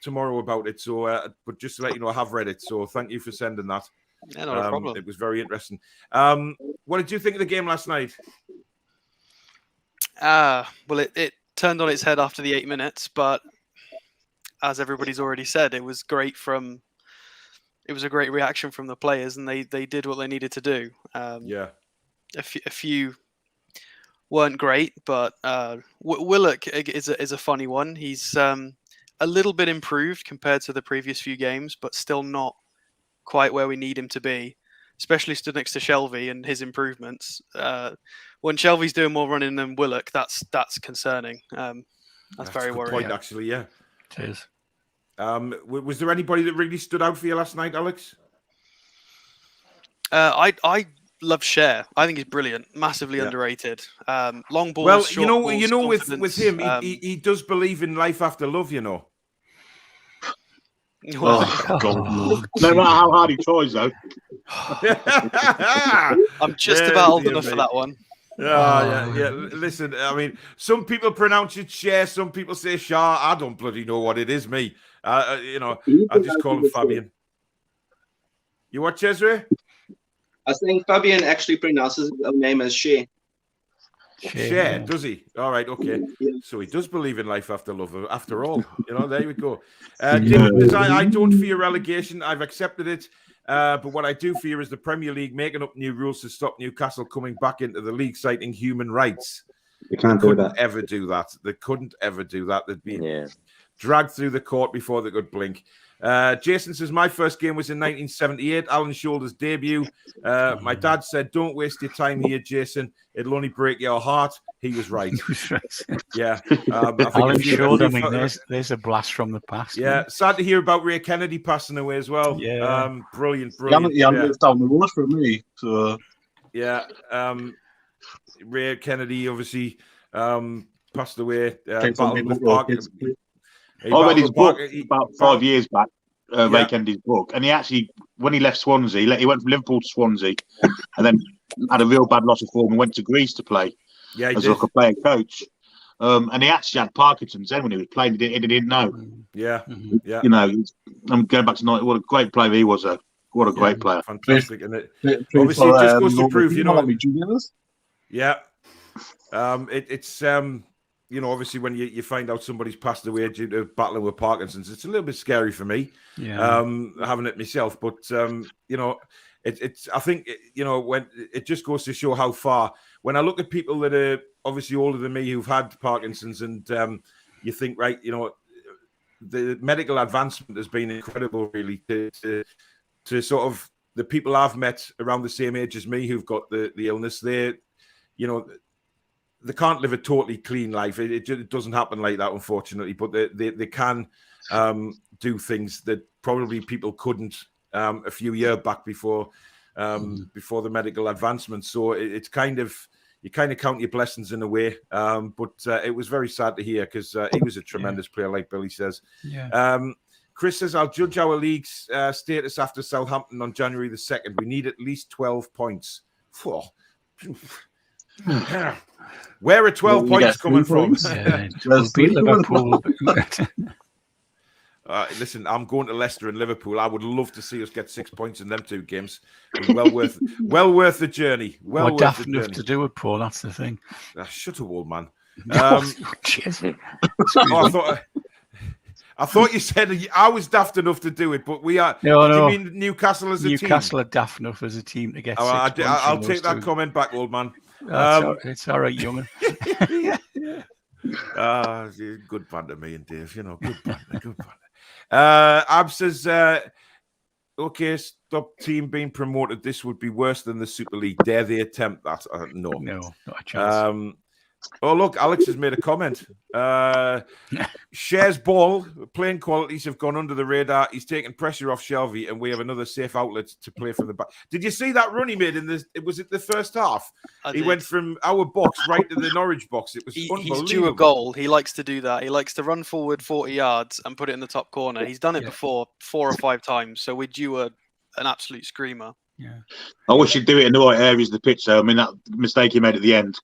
tomorrow about it. So, but just to let you know, I have read it. So, thank you for sending that. Yeah, not a problem. It was very interesting. What did you think of the game last night? Well, it turned on its head after the 8 minutes, but as everybody's already said, it was great it was a great reaction from the players, and they did what they needed to do. Yeah. A few weren't great, but Willock is a funny one. He's a little bit improved compared to the previous few games, but still not quite where we need him to be, especially stood next to Shelvey and his improvements. When Shelvey's doing more running than Willock, that's concerning. That's very a good worrying. point, actually, yeah. It is. Was there anybody that really stood out for you last night, Alex? I love Cher. I think he's brilliant, massively underrated. Long balls. Well, short balls, with him, he does believe in life after love. Oh, God. No matter how hard he tries, though. I'm just about old enough for that one. Yeah. Listen, I mean, some people pronounce it Cher, some people say Shah. I don't bloody know what it is, me. I just call him Fabian. You what, Cesare? I think Fabian actually pronounces his own name as Shea. Share, does he? All right, okay. So he does believe in life after love, after all. There we go. David, I don't fear relegation. I've accepted it. But what I do fear is the Premier League making up new rules to stop Newcastle coming back into the league, citing human rights. You can't do that. Ever do that. They couldn't ever do that. They'd be dragged through the court before they could blink. Jason says, my first game was in 1978, Alan Shoulder's debut. My dad said, don't waste your time here, Jason. It'll only break your heart. He was right. Yeah. Alan Shoulder, there's a blast from the past. Yeah. Man. Sad to hear about Ray Kennedy passing away as well. Yeah. Brilliant. He lives down the road from me. So. Yeah. Ray Kennedy obviously passed away. Battled with Parker. I read his book about 5 years back, Ray Kennedy's book, and he actually, when he left Swansea, he went from Liverpool to Swansea, and then had a real bad loss of form and went to Greece to play as like a player coach. And he actually had Parkinson's then when he was playing. He didn't know. Yeah, yeah. I'm going back to night. What a great player he was. What a great player. Fantastic, and obviously it just goes to prove, Yeah. It's obviously when you find out somebody's passed away due to battling with Parkinson's, it's a little bit scary for me. Yeah. Having it myself, but it's I think when it just goes to show how far. When I look at people that are obviously older than me who've had Parkinson's, and you think, right, the medical advancement has been incredible, really, to sort of the people I've met around the same age as me who've got the illness. They can't live a totally clean life. It doesn't happen like that, unfortunately. But they can do things that probably people couldn't a few years back before the medical advancement. So it's kind of, you kind of count your blessings in a way. But it was very sad to hear because he was a tremendous player, like Billy says. Yeah. Chris says, I'll judge our league's status after Southampton on January the 2nd. We need at least 12 points. Where are 12 points coming from? Beat Liverpool. Listen, I'm going to Leicester and Liverpool. I would love to see us get 6 points in them two games. Well worth the journey. Well worth daft the enough journey. to do it, Paul. That's the thing. Shut up, old man. I I thought you said I was daft enough to do it, but we are. No, did no. you mean Newcastle as a team? Newcastle are daft enough as a team to get Oh, 6 points. I'll take that comment back, old man. It's all right, young'un. Good banter, me and Dave. You know, good banter, good banter. Ab says, okay, stop team being promoted. This would be worse than the Super League. Dare they attempt that? No, not a chance. Oh, look, Alex has made a comment. Shares ball, playing qualities have gone under the radar. He's taken pressure off Shelby, and we have another safe outlet to play from the back. Did you see that run he made was it the first half? He went from our box right to the Norwich box. It was unbelievable. He's due a goal. He likes to do that. He likes to run forward 40 yards and put it in the top corner. He's done it before 4 or 5 times, so we're due an absolute screamer. Yeah. I wish he'd do it in the right areas of the pitch, though. I mean, that mistake he made at the end,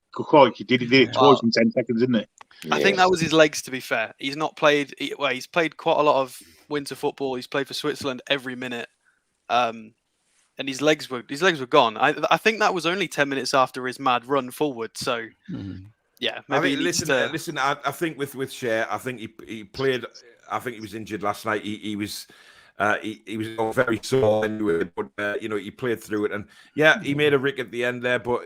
he did it twice in 10 seconds, didn't it? I think that was his legs, to be fair. He's not played... he's played quite a lot of winter football. He's played for Switzerland every minute. And his legs were gone. I think that was only 10 minutes after his mad run forward. So, yeah, maybe listen. I think with Share, I think he played... I think he was injured last night. He was very sore anyway, but he played through it, and he made a rick at the end there. But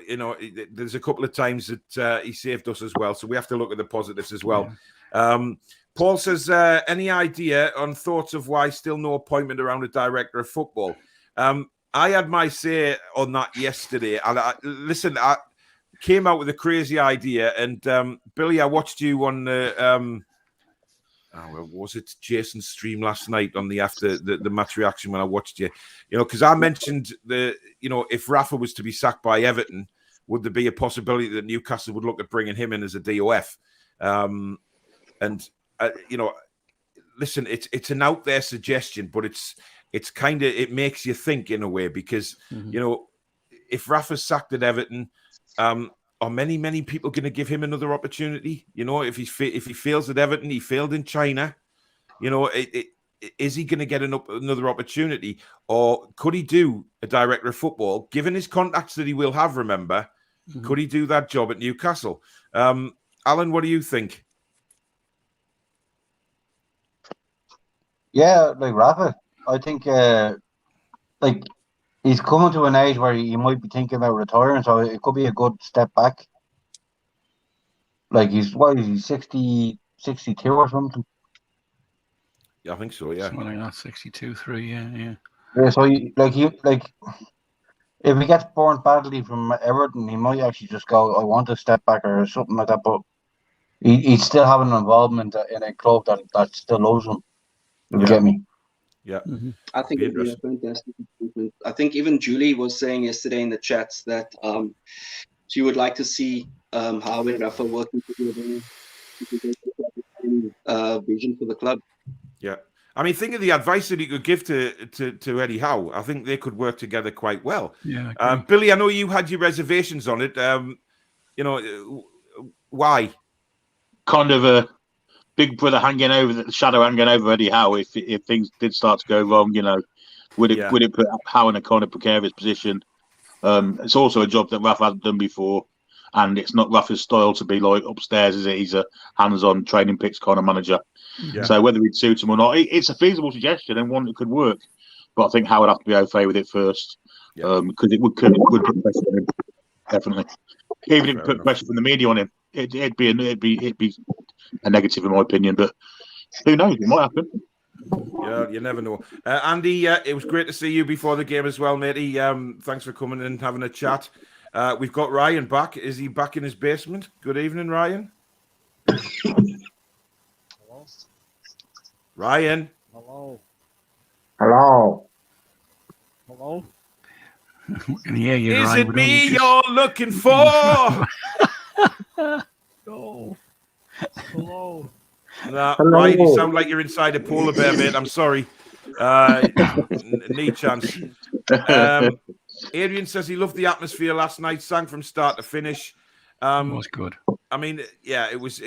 there's a couple of times that he saved us as well, so we have to look at the positives as well. Yeah. Paul says, any idea on thoughts of why still no appointment around a director of football? I had my say on that yesterday, and I came out with a crazy idea, and Billy, I watched you on the. Was it Jason's stream last night on the after the match reaction when I watched you? Because I mentioned if Rafa was to be sacked by Everton, would there be a possibility that Newcastle would look at bringing him in as a DOF? Listen, it's an out there suggestion, but it's kind of, it makes you think in a way, because if Rafa's sacked at Everton, are many people going to give him another opportunity? If he fails at Everton, he failed in China. Is he going to get another opportunity, or could he do a director of football? Given his contacts that he will have, remember, could he do that job at Newcastle? Alan, what do you think? Yeah, like Rafa, I think he's coming to an age where he might be thinking about retiring, so it could be a good step back. Like he's 60, 62 or something. Yeah, I think so. Yeah, something like that, 62, 3. Yeah. Yeah, so if he gets burnt badly from Everton, he might actually just go, I want to step back or something like that. But he's still having an involvement in a club that still loves him. You get me? Yeah. I think it'd be a fantastic improvement. I think even Julie was saying yesterday in the chats that she would like to see how and Rafa working together, vision for the club. Yeah. I mean, think of the advice that he could give to Eddie Howe. I think they could work together quite well. Yeah. Billy, I know you had your reservations on it. Why? Kind of a big brother hanging over, the shadow hanging over Eddie Howe. If things did start to go wrong, would it put Howe in a kind of precarious position? It's also a job that Rafa hasn't done before, and it's not Rafa's style to be like upstairs, is it? He's a hands-on training picks kind of manager. Yeah. So whether he'd suit him or not, it's a feasible suggestion and one that could work. But I think Howe would have to be okay with it first, because it would put pressure on him, definitely. Even if it put pressure from the media on him, it'd be a negative in my opinion. But who knows? It might happen. Yeah, you never know. Andy, it was great to see you before the game as well, matey. Thanks for coming and having a chat. We've got Ryan back. Is he back in his basement? Good evening, Ryan. Hello. Ryan. Hello. Hello. Hello. Yeah, Is it me you're looking for? No. Hello. Nah, Ryan, you sound like you're inside a polar bear, mate. I'm sorry. Need chance. Adrian says he loved the atmosphere last night, sang from start to finish. It was good. I mean, yeah, it was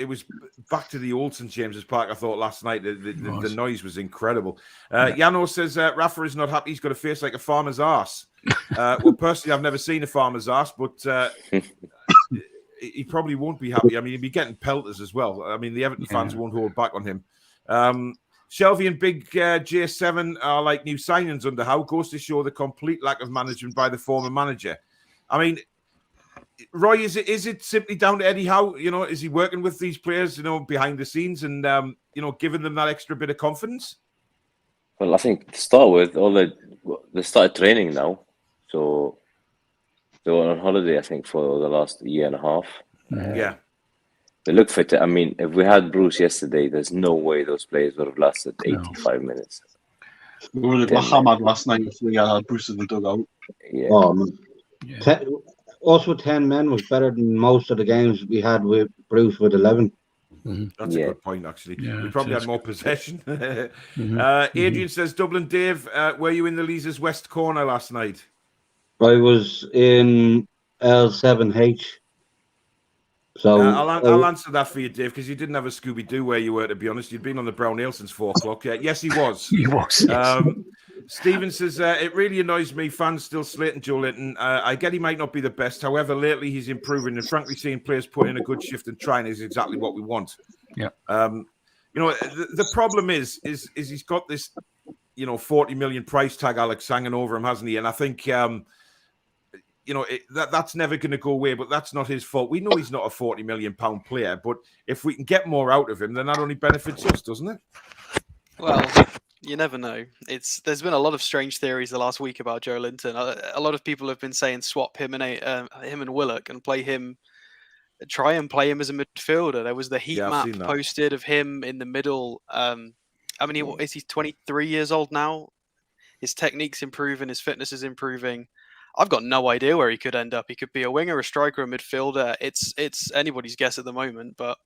back to the old St. James's Park, I thought, last night. The noise was incredible. Yano says Rafa is not happy. He's got a face like a farmer's arse. Well, personally, I've never seen a farmer's arse, but he probably won't be happy. I mean, he'll be getting pelters as well. I mean, the Everton fans won't hold back on him. Shelby and Big J7 are like new signings under Howe. Goes to show the complete lack of management by the former manager. I mean, Roy, is it simply down to Eddie Howe? You know, is he working with these players, you know, behind the scenes and giving them that extra bit of confidence? Well, I think to start with, they started training now, so they were on holiday, I think, for the last year and a half. Yeah. They look fit. I mean, if we had Bruce yesterday, there's no way those players would have lasted 85 minutes. We would have got hammered last night if we had Bruce in the dugout. Yeah. Us with 10 men was better than most of the games we had with Bruce with 11. That's a good point, actually. Yeah, we probably had more possession. Adrian says, Dublin Dave, were you in the Leazes West corner last night? I was in L7H. So I'll answer that for you, Dave, because you didn't have a Scooby-Doo where you were, to be honest. You'd been on the Brown Ale since 4 o'clock. Yes, he was. He was, yes. Stephen says, it really annoys me, fans still slating Joe Linton. I get he might not be the best. However, lately he's improving. And frankly, seeing players put in a good shift and trying is exactly what we want. Yeah. The problem is he's got this, 40 million price tag, Alex, hanging over him, hasn't he? And I think... that's never going to go away, but that's not his fault. We know he's not a 40 million pound player, but if we can get more out of him, then that only benefits us, doesn't it? Well, you never know. There's been a lot of strange theories the last week about Joe Linton. A lot of people have been saying swap him and Willock and try and play him as a midfielder. There was the heat map posted of him in the middle. He's 23 years old now. His technique's improving, his fitness is improving. I've got no idea where he could end up. He could be a winger, a striker, a midfielder. It's anybody's guess at the moment, but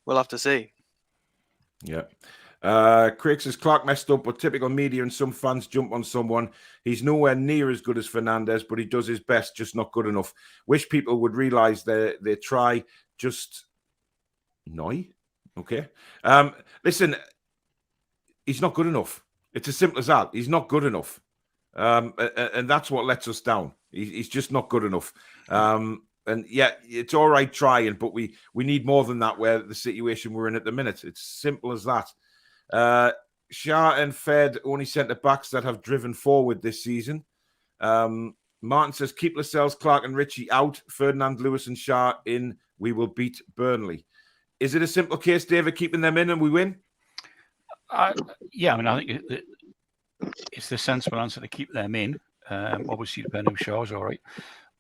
we'll have to see. Yeah. Craig says Clark messed up, but typical media and some fans jump on someone. He's nowhere near as good as Fernandez, but he does his best, just not good enough. Wish people would realise they try just noi. Okay. Listen, he's not good enough. It's as simple as that. He's not good enough. And that's what lets us down. He's just not good enough. And yeah, it's all right trying, but we need more than that where the situation we're in at the minute. It's simple as that. Shah and Fed only centre-backs that have driven forward this season. Martin says, keep Lascelles, Clark and Ritchie out. Ferdinand, Lewis and Shah in. We will beat Burnley. Is it a simple case, David, keeping them in and we win? I think it's the sensible answer to keep them in. Obviously, depending on Shaw's all right.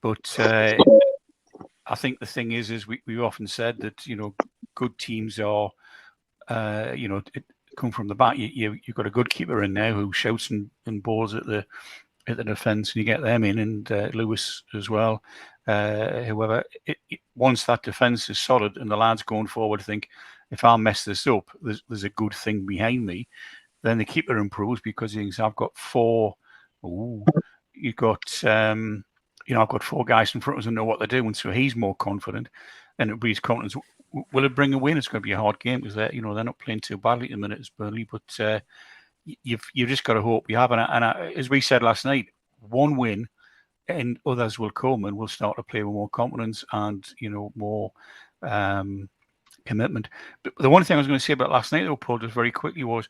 But I think the thing is we've often said that, good teams are, come from the back. You've got a good keeper in now who shouts and balls at the defence, and you get them in, and Lewis as well. However, once that defence is solid and the lads going forward think, if I mess this up, there's a good thing behind me, then the keeper improves because he thinks, I've got four. You've got, I've got four guys in front of us who know what they're doing, so he's more confident, and it'll be his confidence. Will it bring a win? It's going to be a hard game because they're not playing too badly at the minute as Burnley, but you've just got to hope you have. And as we said last night, one win, and others will come, and we'll start to play with more confidence and more commitment. But the one thing I was going to say about last night, though, Paul, just very quickly was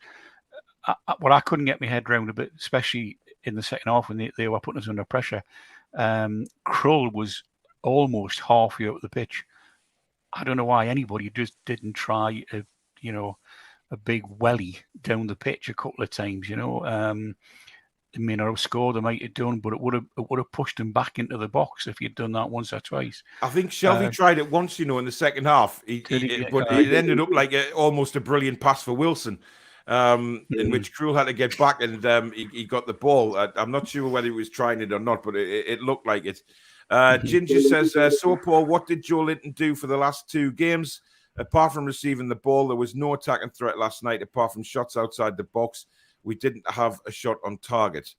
what I couldn't get my head around a bit, especially in the second half when they were putting us under pressure. Krull was almost halfway up the pitch. I don't know why anybody just didn't try a big welly down the pitch a couple of times. They may not have scored, they might have done, but it would have pushed him back into the box if you'd done that once or twice. I think Shelby tried it once, in the second half. But it ended up like almost a brilliant pass for Wilson, in which Krull had to get back and he got the ball. I'm not sure whether he was trying it or not, but it looked like it. Ginger says, so Paul, what did Joe Linton do for the last two games? Apart from receiving the ball, there was no attacking threat last night, apart from shots outside the box. We didn't have a shot on target.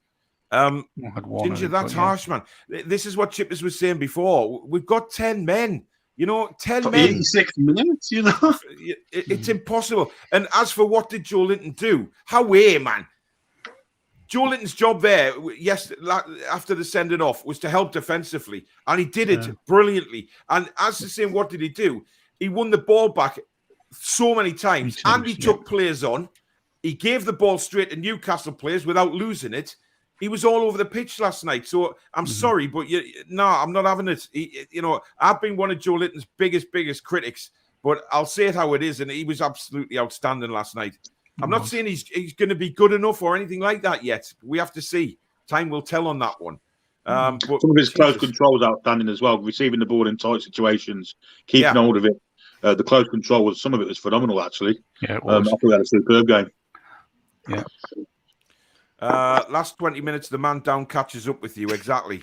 Ginger, that's harsh, man. This is what Chippers was saying before. We've got 10 men. 10 men. 86 minutes, It's impossible. And as for what did Joe Linton do? Man. Joe Linton's job there, after the sending off, was to help defensively. And he did it brilliantly. And as the same, what did he do? He won the ball back so many times. And he took players on. he gave the ball straight to Newcastle players without losing it. He was all over the pitch last night. So I'm sorry, but I'm not having it. I've been one of Joe Litton's biggest critics, but I'll say it how it is, and he was absolutely outstanding last night. I'm not saying he's going to be good enough or anything like that yet. We have to see. Time will tell on that one. But some of his close control is outstanding as well. Receiving the ball in tight situations, keeping hold of it. The close control some of it was phenomenal, actually. Yeah, it was. I thought he had a superb game. Yeah. Last 20 minutes, the man down catches up with you. Exactly.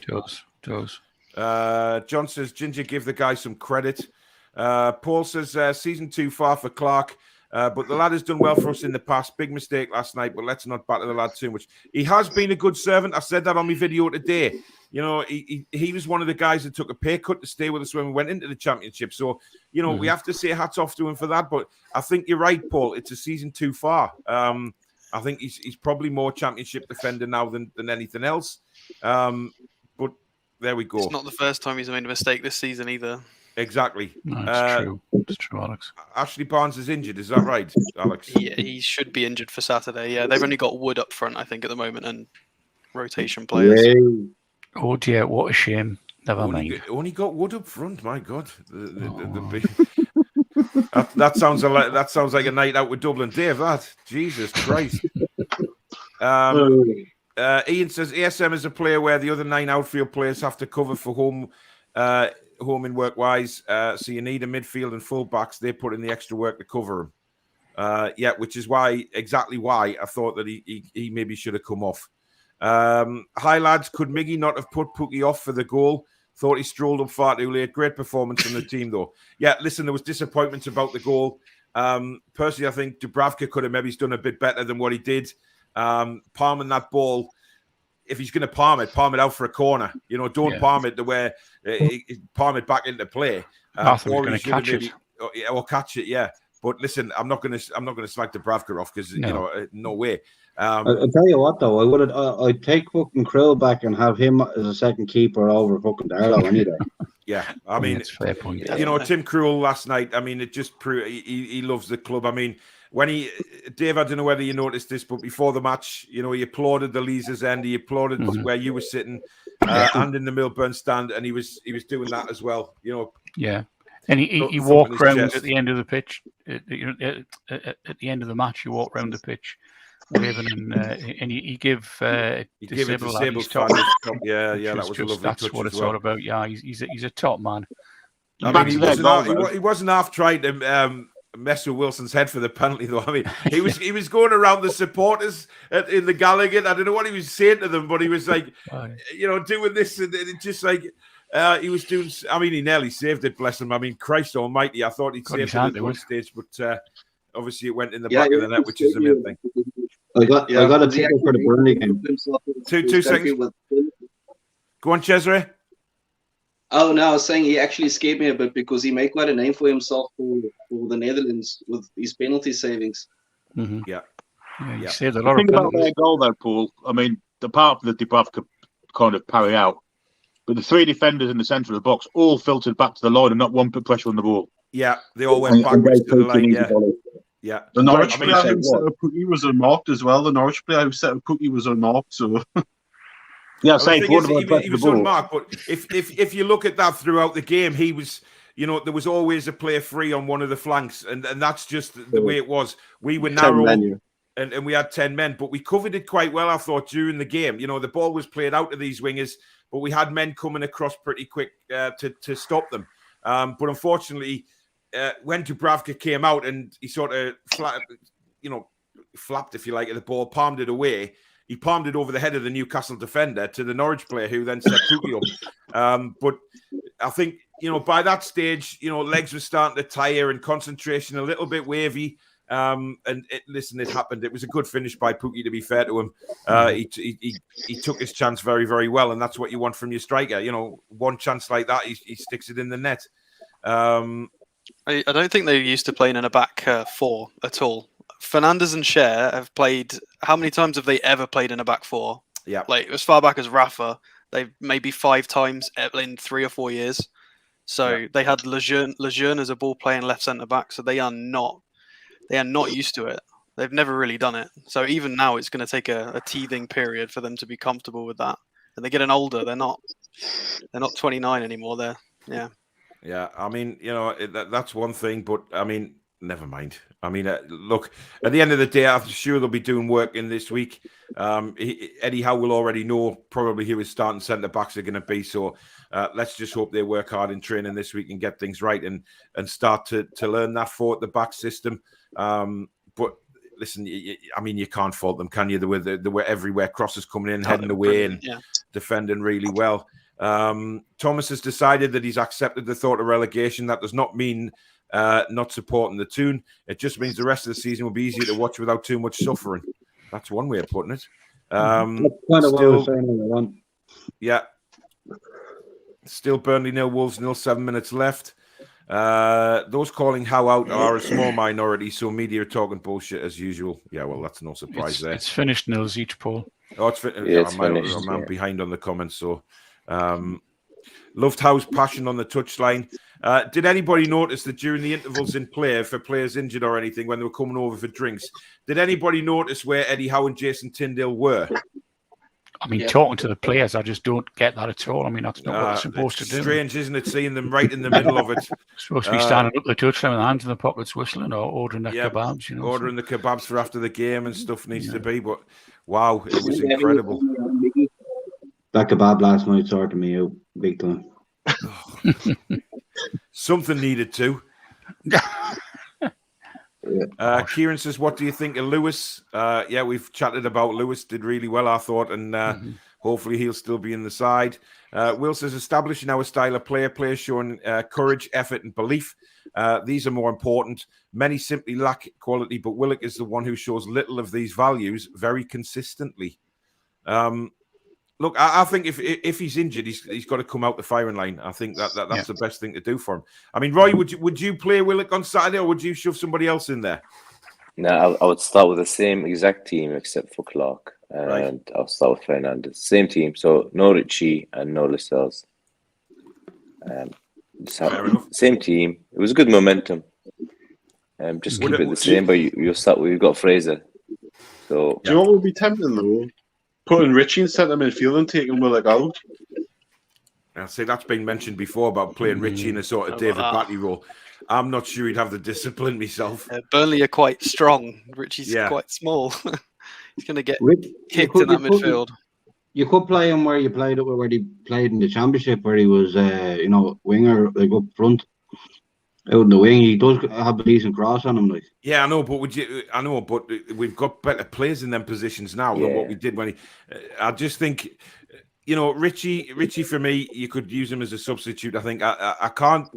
Does. John says, Ginger, give the guy some credit. Paul says, season too far for Clark. But the lad has done well for us in the past. Big mistake last night, but let's not batter the lad too much. He has been a good servant. I said that on my video today. He was one of the guys that took a pay cut to stay with us when we went into the championship. So, we have to say hats off to him for that. But I think you're right, Paul. It's a season too far. I think he's probably more championship defender now than anything else. But there we go. It's not the first time he's made a mistake this season either. Exactly. No, it's true. It's true, Alex. Ashley Barnes is injured. Is that right, Alex? Yeah, he should be injured for Saturday. Yeah, they've only got Wood up front, I think, at the moment, and rotation players. Yay. Oh dear, what a shame. Never mind. Only got Wood up front. My God. That sounds like a night out with Dublin Dave. That Jesus Christ. Ian says ASM is a player where the other 9 outfield players have to cover for home in work wise. So you need a midfield and full backs. They put in the extra work to cover him. Which is exactly why I thought that he maybe should have come off. Hi lads, could Miggy not have put Pookie off for the goal? Thought he strolled up far too late. Great performance from the team though. Yeah, listen, there was disappointments about the goal. Personally, I think Dubravka could have maybe done a bit better than what he did. Palming that ball, if he's going to palm it out for a corner. Don't palm it the way palm it back into play. I thought he was going to catch it. Or catch it, yeah. But listen, I'm not going to slag Dubravka off because no way. I'll tell you what though, I'd take fucking Krill back and have him as a second keeper over fucking Darlow any day. Yeah, I mean, it's a fair point. Tim Krul last night. I mean, it just proved he loves the club. I mean, Dave, I don't know whether you noticed this, but before the match, he applauded the Leazer's end. He applauded where you were sitting, and in the Milburn stand, and he was doing that as well. Yeah. And he walked around at the end of the pitch. At the end of the match, he walked around the pitch, waving and he gave disabled fan his top. Yeah, that was a lovely That's touch what as it's well. all about. Yeah, he's a top man. I mean, he wasn't half trying to mess with Wilson's head for the penalty, though. I mean, he was going around the supporters in the Gallagher. I don't know what he was saying to them, but he was like, doing this, and it just like. He was doing. I mean, he nearly saved it. Bless him. I mean, Christ Almighty! I thought he'd saved it at one stage, but obviously it went in the back of the net, which is the main thing. I got a ticket for the Burnley game. 2 seconds. Go on, Cesare. Oh no, I was saying he actually scared me a bit because he made quite a name for himself for the Netherlands with his penalty savings. Mm-hmm. Yeah. He saved a lot of Think about penalties. their goal though, Paul. I mean, the part of the Dubravka kind of parry out. But the 3 defenders in the centre of the box all filtered back to the line and not one put pressure on the ball. Yeah, they all went backwards to the line. Yeah. The Norwich player who set up Pookie was unmarked as well. The Norwich player who set up Pookie was unmarked. So he was unmarked. But if you look at that throughout the game, he was. There was always a player free on one of the flanks, and that's just the way it was. We were narrow. And we had 10 men, but we covered it quite well, I thought, during the game. The ball was played out to these wingers, but we had men coming across pretty quick to stop them. But unfortunately, when Dubravka came out and he sort of flapped, if you like, at the ball, palmed it away. He palmed it over the head of the Newcastle defender to the Norwich player, who then set Pookie up. But I think, by that stage, legs were starting to tire and concentration a little bit wavy. It happened. It was a good finish by Pookie, to be fair to him. He took his chance very, very well, and that's what you want from your striker. One chance like that, he sticks it in the net. I don't think they're used to playing in a back 4 at all. Fernandes and Cher have played. How many times have they ever played in a back 4? Yeah, like as far back as Rafa, they've maybe 5 times in 3 or 4 years. So they had Lejeune as a ball playing left centre back. So they are not used to it. They've never really done it. So even now, it's going to take a teething period for them to be comfortable with that. And they're getting older. They're not 29 anymore. Yeah, I mean, that's one thing, but I mean, never mind. I mean, look, at the end of the day, I'm sure they'll be doing work in this week. Eddie Howe will already know probably who his starting centre backs are going to be. So let's just hope they work hard in training this week and get things right and start to learn that forward at the back system. But listen, I mean, you can't fault them, can you? They were everywhere, crosses coming in, heading away, and defending really well. Thomas has decided that he's accepted the thought of relegation. That does not mean not supporting the Toon. It just means the rest of the season will be easier to watch without too much suffering. That's one way of putting it. That's kind of what I was saying earlier on. Yeah. Still Burnley 0, Wolves 0, 7 minutes left. Those calling Howe out are a small minority, so media are talking bullshit as usual. Yeah, well, that's no surprise there. It's finished nils each, Paul. Oh, it's finished. I'm behind on the comments, so... Loved Howe's passion on the touchline. Did anybody notice that during the intervals in play for players injured or anything when they were coming over for drinks, did anybody notice where Eddie Howe and Jason Tyndale were? I mean, talking to the players, I just don't get that at all. I mean, that's not what they're supposed to do. Strange, isn't it, seeing them right in the middle of it? Supposed to be standing up the touchline with hands in the pockets, whistling or ordering their kebabs. Ordering the kebabs for after the game and stuff needs to be. But wow, it was incredible. That kebab last night sorted me out big time. Something needed to. Kieran says, what do you think of Lewis? Yeah, we've chatted about Lewis. Did really well, I thought, and hopefully he'll still be in the side. Will says, establishing our style of player, players showing courage, effort, and belief. These are more important. Many simply lack quality, but Willock is the one who shows little of these values very consistently. Look, I think if he's injured, he's got to come out the firing line. I think that's the best thing to do for him. I mean, Roy, would you play Willock on Saturday, or would you shove somebody else in there? No, I would start with the same exact team except for Clark, and I'll start with Fernandez. Same team, so no Ritchie and no Lascelles. Same team. It was good momentum. Just keep it the same, but you'll start. We've got Fraser. So do you know what would be tempting though? Putting Ritchie in centre midfield and taking Willock out. I say that's been mentioned before about playing Ritchie in a sort of David Batty role. I'm not sure he'd have the discipline myself. Burnley are quite strong. Richie's quite small. He's going to get kicked in that midfield. You could play him where he played in the Championship, where he was, winger, like up front. Out in the wing, he does have a decent cross on him. Like. Yeah, I know, but we've got better players in them positions now than what we did when he. I just think, Ritchie for me, you could use him as a substitute. I think I can't.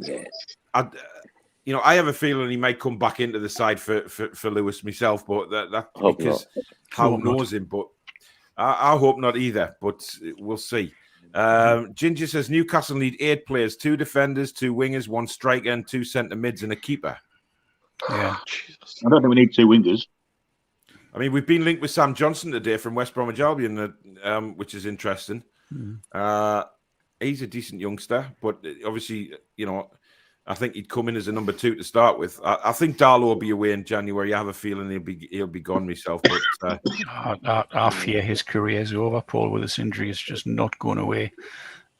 I have a feeling he might come back into the side for Lewis myself, but that's because Howe knows him. But I hope not either. But we'll see. Ginger says Newcastle need 8 players, 2 defenders, 2 wingers, 1 striker, and 2 centre mids and a keeper. Yeah, I don't think we need 2 wingers. I mean, we've been linked with Sam Johnson today from West Bromwich Albion, which is interesting. He's a decent youngster, but obviously, I think he'd come in as a number 2 to start with. I think Darlow will be away in January. I have a feeling he'll be gone myself. But I fear his career's over, Paul, with this injury. It's just not going away.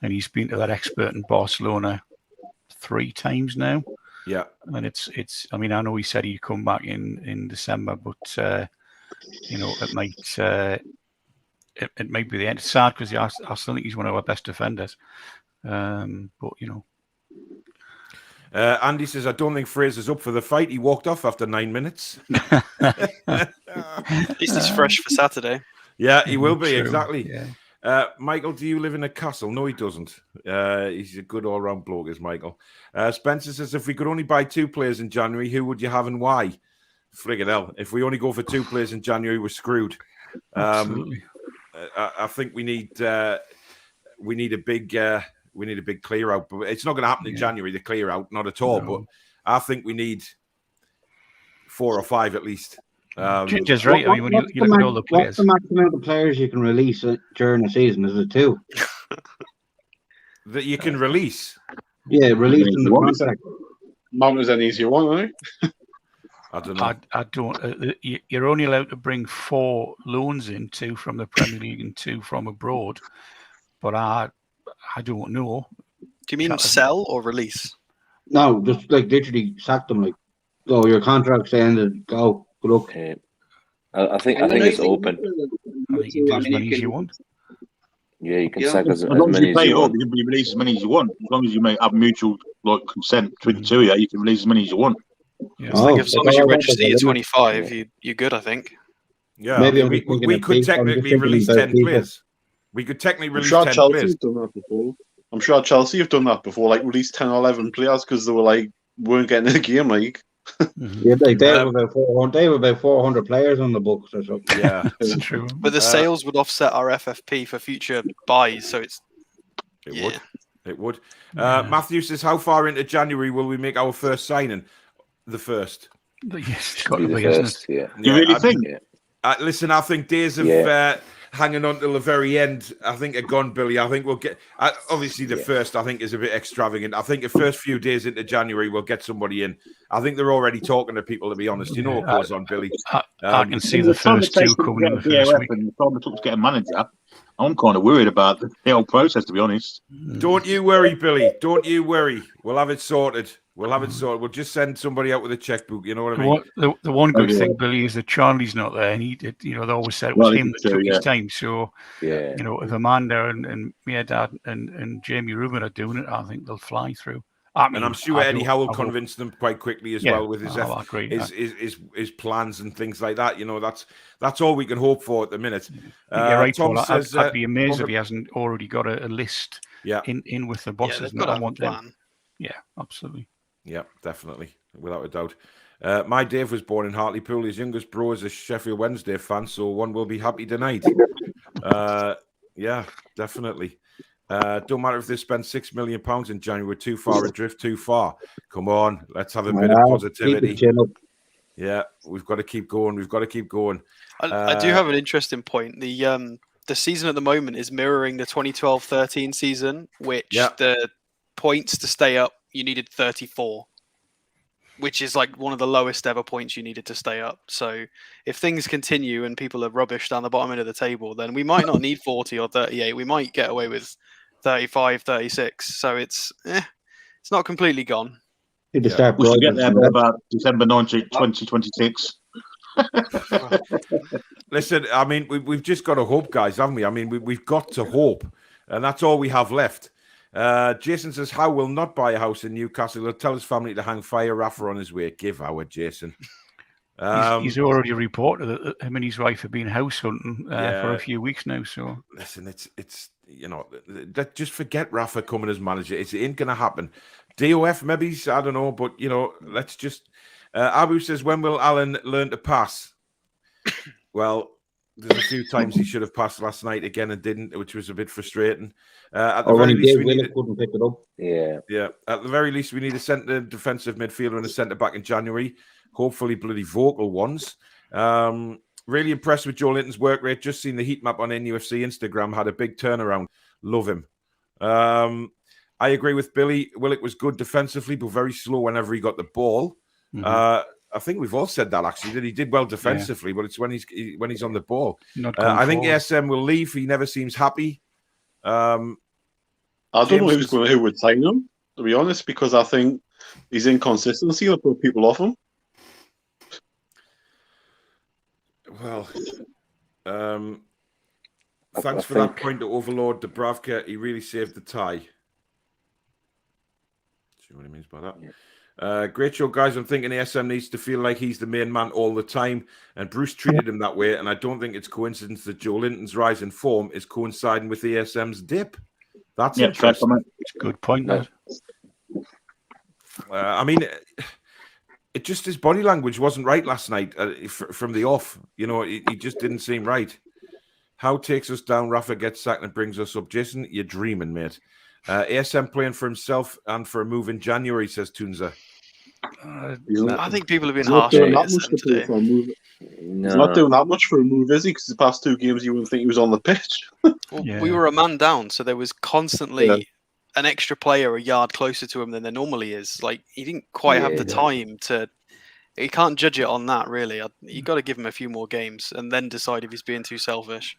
And he's been to that expert in Barcelona 3 times now. Yeah. And it's. I mean, I know he said he'd come back in December, but it might be the end. It's sad because I still think he's one of our best defenders. But Andy says, I don't think Fraser's up for the fight. He walked off after 9 minutes. At least he's fresh for Saturday. Yeah, he will be, exactly. Yeah. Michael, do you live in a castle? No, he doesn't. He's a good all-round bloke, is Michael. Spencer says, if we could only buy 2 players in January, who would you have and why? Friggin' hell. If we only go for 2 players in January, we're screwed. Absolutely. I think we need a big clear out, but it's not going to happen in January. The clear out, not at all. No. But I think we need 4 or 5 at least. Just right. I mean, when you look at all the players, what's the maximum amount of players you can release during the season? Is it 2? That you can release? Yeah, release in the contract. Mount is an easier one, right? I don't know. I don't. You're only allowed to bring 4 loans in, 2 from the Premier League and 2 from abroad. But I don't know. Do you mean sell or release? No, just like literally sack them. Like, oh, your contract's ended. Go. Good luck. I think it's open. I think you do as many as you want. Yeah, you can sack as long as many you as pay you it up, want. you can release as many as you want. As long as you have mutual consent between the two of you, you can release as many as you want. Yeah. It's like as long as you register your 25, you're good, I think. Yeah, Maybe I mean, we could technically release 10 players. We could technically I'm release sure 10 Chelsea players. have done that before. I'm sure Chelsea have done that before, like release 10 or 11 players because they were like weren't getting in the game. Like, Yeah, like they have about 400. They have about 400 players on the books or something. Yeah, it's true. But the sales would offset our FFP for future buys, so it's It would. Matthew says, how far into January will we make our first signing? The first. Yes, it's got Be to the be, isn't first, it? yeah. You really think? Listen, I think days of hanging on till the very end, I think are gone, Billy. I think we'll get. Obviously, the first, I think, is a bit extravagant. I think the first few days into January, we'll get somebody in. I think they're already talking to people, to be honest. You know what goes on, Billy. I can see the first 2 coming in the first week. And the time it took to get a manager, I'm kind of worried about the whole process, to be honest. Don't you worry, Billy. Don't you worry. We'll have it sorted. We'll just send somebody out with a checkbook. You know what I mean? The one good thing, Billy, is that Charlie's not there, and he did. You know, they always said it was him that took his time. So, you know, if Amanda and me, Dad, and Jamie Rubin are doing it, I think they'll fly through. And I'm sure Eddie Howe will convince them quite quickly as well with his plans and things like that. You know, that's all we can hope for at the minute. Yeah, right, Tom Paul. says, I'd be amazed if he hasn't already got a list. Yeah. In with the bosses. they've got to have a plan. Yeah, absolutely. Yeah, definitely, without a doubt. My Dave was born in Hartlepool. His youngest bro is a Sheffield Wednesday fan, so one will be happy tonight. Yeah, definitely. Don't matter if they spend £6 million in January. We're too far adrift, too far. Come on, let's have a bit of positivity. Yeah, we've got to keep going. I do have an interesting point. The season at the moment is mirroring the 2012-13 season, which the points to stay up, you needed 34, which is like one of the lowest ever points you needed to stay up. So if things continue and people are rubbish down the bottom end of the table, then we might not need 40 or 38. We might get away with 35, 36. So it's not completely gone. We should get there by about December 19th, 2026. Listen, I mean, we've just got to hope, guys, haven't we? I mean, we've got to hope, and that's all we have left. Jason says, Howe will not buy a house in Newcastle. He'll tell his family to hang fire Rafa on his way. Give Howard, Jason. He's already reported that him and his wife have been house hunting for a few weeks now. So listen, it's you know, just forget Rafa coming as manager. It ain't going to happen. DOF maybe, I don't know, but you know, let's just. Abu says, when will Alan learn to pass? Well, there's a few times he should have passed last night again and didn't, which was a bit frustrating. At the very least, couldn't pick it up. Yeah. At the very least, we need a centre defensive midfielder and a centre back in January. Hopefully, bloody vocal ones. Really impressed with Joe Linton's work rate. Just seen the heat map on NUFC Instagram. Had a big turnaround. Love him. I agree with Billy. Willock was good defensively, but very slow whenever he got the ball. I think we've all said that actually, that he did well defensively, but it's when he's on the ball. I think ASM will leave. He never seems happy. I don't know who would sign him, to be honest, because I think his inconsistency will put people off him. Well, thanks for that point to Overlord Dubravka. He really saved the tie. See what he means by that. Great show, guys. I'm thinking ASM needs to feel like he's the main man all the time, and Bruce treated him that way, and I don't think it's coincidence that Joe Linton's rise in form is coinciding with ASM's dip. That's interesting. It's a good point, that. I mean, it just, his body language wasn't right last night from the off. You know, he just didn't seem right. Howe takes us down, Rafa gets sacked and brings us up. Jason, you're dreaming, mate. ASM playing for himself and for a move in January, says Tunza. I think people have been He's harsh not on doing that much to play for a move. He's not doing that much for a move, is he? Because the past 2 games, you wouldn't think he was on the pitch. We were a man down, so there was constantly an extra player a yard closer to him than there normally is. Like, he didn't quite have the time to You can't judge it on that, really. You got to give him a few more games and then decide if he's being too selfish.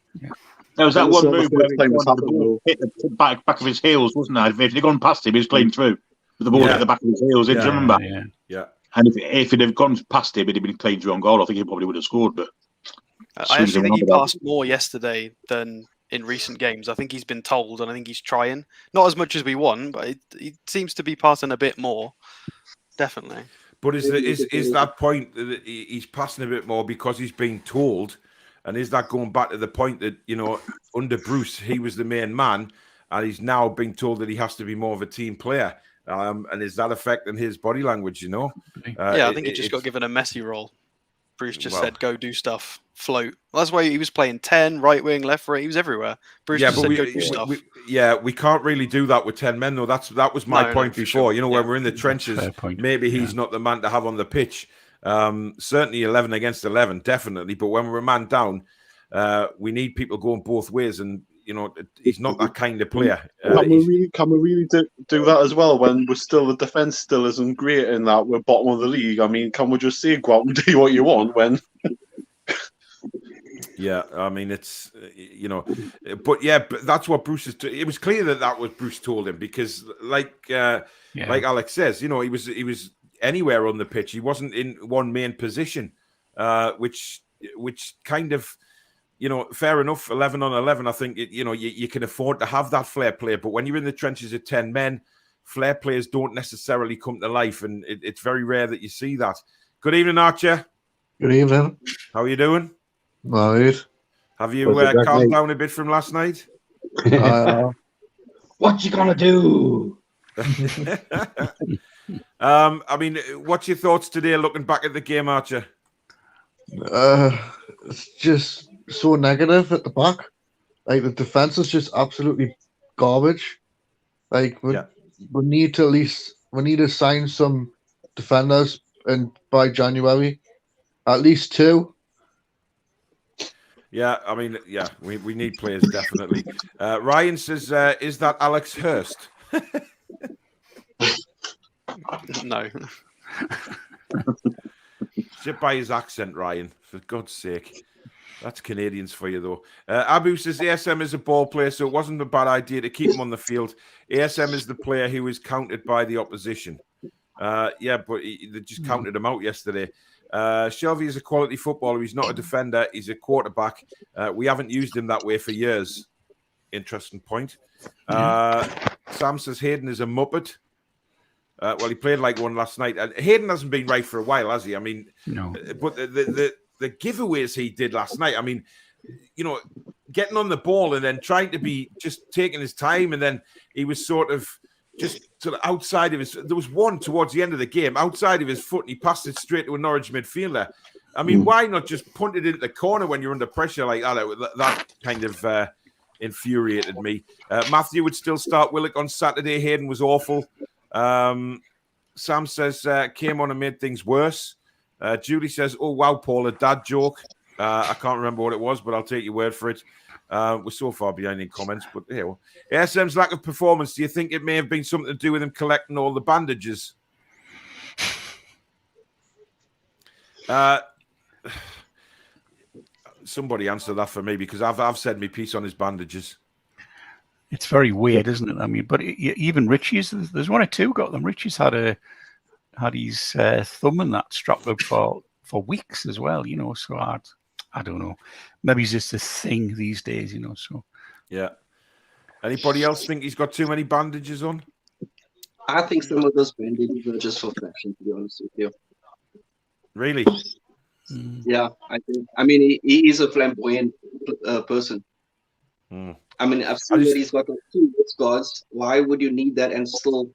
There was that Also, one the move where first time it's the happened, ball though. hit the back of his heels, wasn't it? If he'd gone past him, he was playing through. But the ball hit the back of his heels. Do you remember? Yeah. And if he'd have gone past him, he'd have been playing through on goal. I think he probably would have scored. But I actually think he passed more yesterday than in recent games. I think he's been told, and I think he's trying. Not as much as we want, but it seems to be passing a bit more. Definitely. But is that point that he's passing a bit more because he's being told, and is that going back to the point that under Bruce he was the main man, and he's now being told that he has to be more of a team player, and is that affecting his body language? I think he just got given a messy role. Bruce just said, "Go do stuff, float." Well, that's why he was playing 10, right wing, left wing. He was everywhere. Bruce just said, "Go do stuff." We can't really do that with 10 men, though. That was my point before. Sure. When we're in the trenches, maybe he's not the man to have on the pitch. Certainly 11 against 11, definitely. But when we're a man down, we need people going both ways, and he's not that kind of player. Can we really do that as well when we're still, the defence still isn't great in that we're bottom of the league? I mean, can we just say go out and do what you want when? Yeah, I mean it's but that's what Bruce is. It was clear that was Bruce told him, because like Alex says, he was anywhere on the pitch. He wasn't in one main position, which kind of. Fair enough, 11 on 11, I think, you can afford to have that flair play. But when you're in the trenches at 10 men, flair players don't necessarily come to life. And it's very rare that you see that. Good evening, Archer. Good evening. How are you doing? All right. Have you calmed down a bit from last night? What you gonna do? I mean, what's your thoughts today looking back at the game, Archer? It's just so negative at the back. Like, the defense is just absolutely garbage. Like, we need to sign some defenders, and by January, at least 2. Yeah, I mean, we need players, definitely. Ryan says, is that Alex Hurst? No. Just by his accent, Ryan, for God's sake. That's Canadians for you, though. Abu says ASM is a ball player, so it wasn't a bad idea to keep him on the field. ASM is the player who is counted by the opposition. But they just counted him out yesterday. Shelby is a quality footballer. He's not a defender. He's a quarterback. We haven't used him that way for years. Interesting point. Sam says Hayden is a muppet. Well, he played like one last night. And Hayden hasn't been right for a while, has he? I mean, no. But the giveaways he did last night, I mean, getting on the ball and then trying to be just taking his time, and then he was sort of outside of his. There was one towards the end of the game outside of his foot, and he passed it straight to a Norwich midfielder. I mean, why not just punt it into the corner when you're under pressure like that? That kind of infuriated me. Matthew would still start Willock on Saturday. Hayden was awful. Sam says came on and made things worse. Julie says, "Oh wow, Paul, a dad joke." I can't remember what it was, but I'll take your word for it. We're so far behind in comments, but ASM's lack of performance. Do you think it may have been something to do with him collecting all the bandages? Somebody answer that for me, because I've said my piece on his bandages. It's very weird, isn't it? I mean, but even Richie's, there's one or two got them. Richie's had his thumb in that strapped up for weeks as well, so I don't know. Maybe it's just a thing these days, so. Yeah. Anybody else think he's got too many bandages on? I think some of those bandages are just for fashion, to be honest with you. Really? Yeah, I think. I mean, he is a flamboyant person. I mean, I've seen that he's got like 2 red scars. Why would you need that and still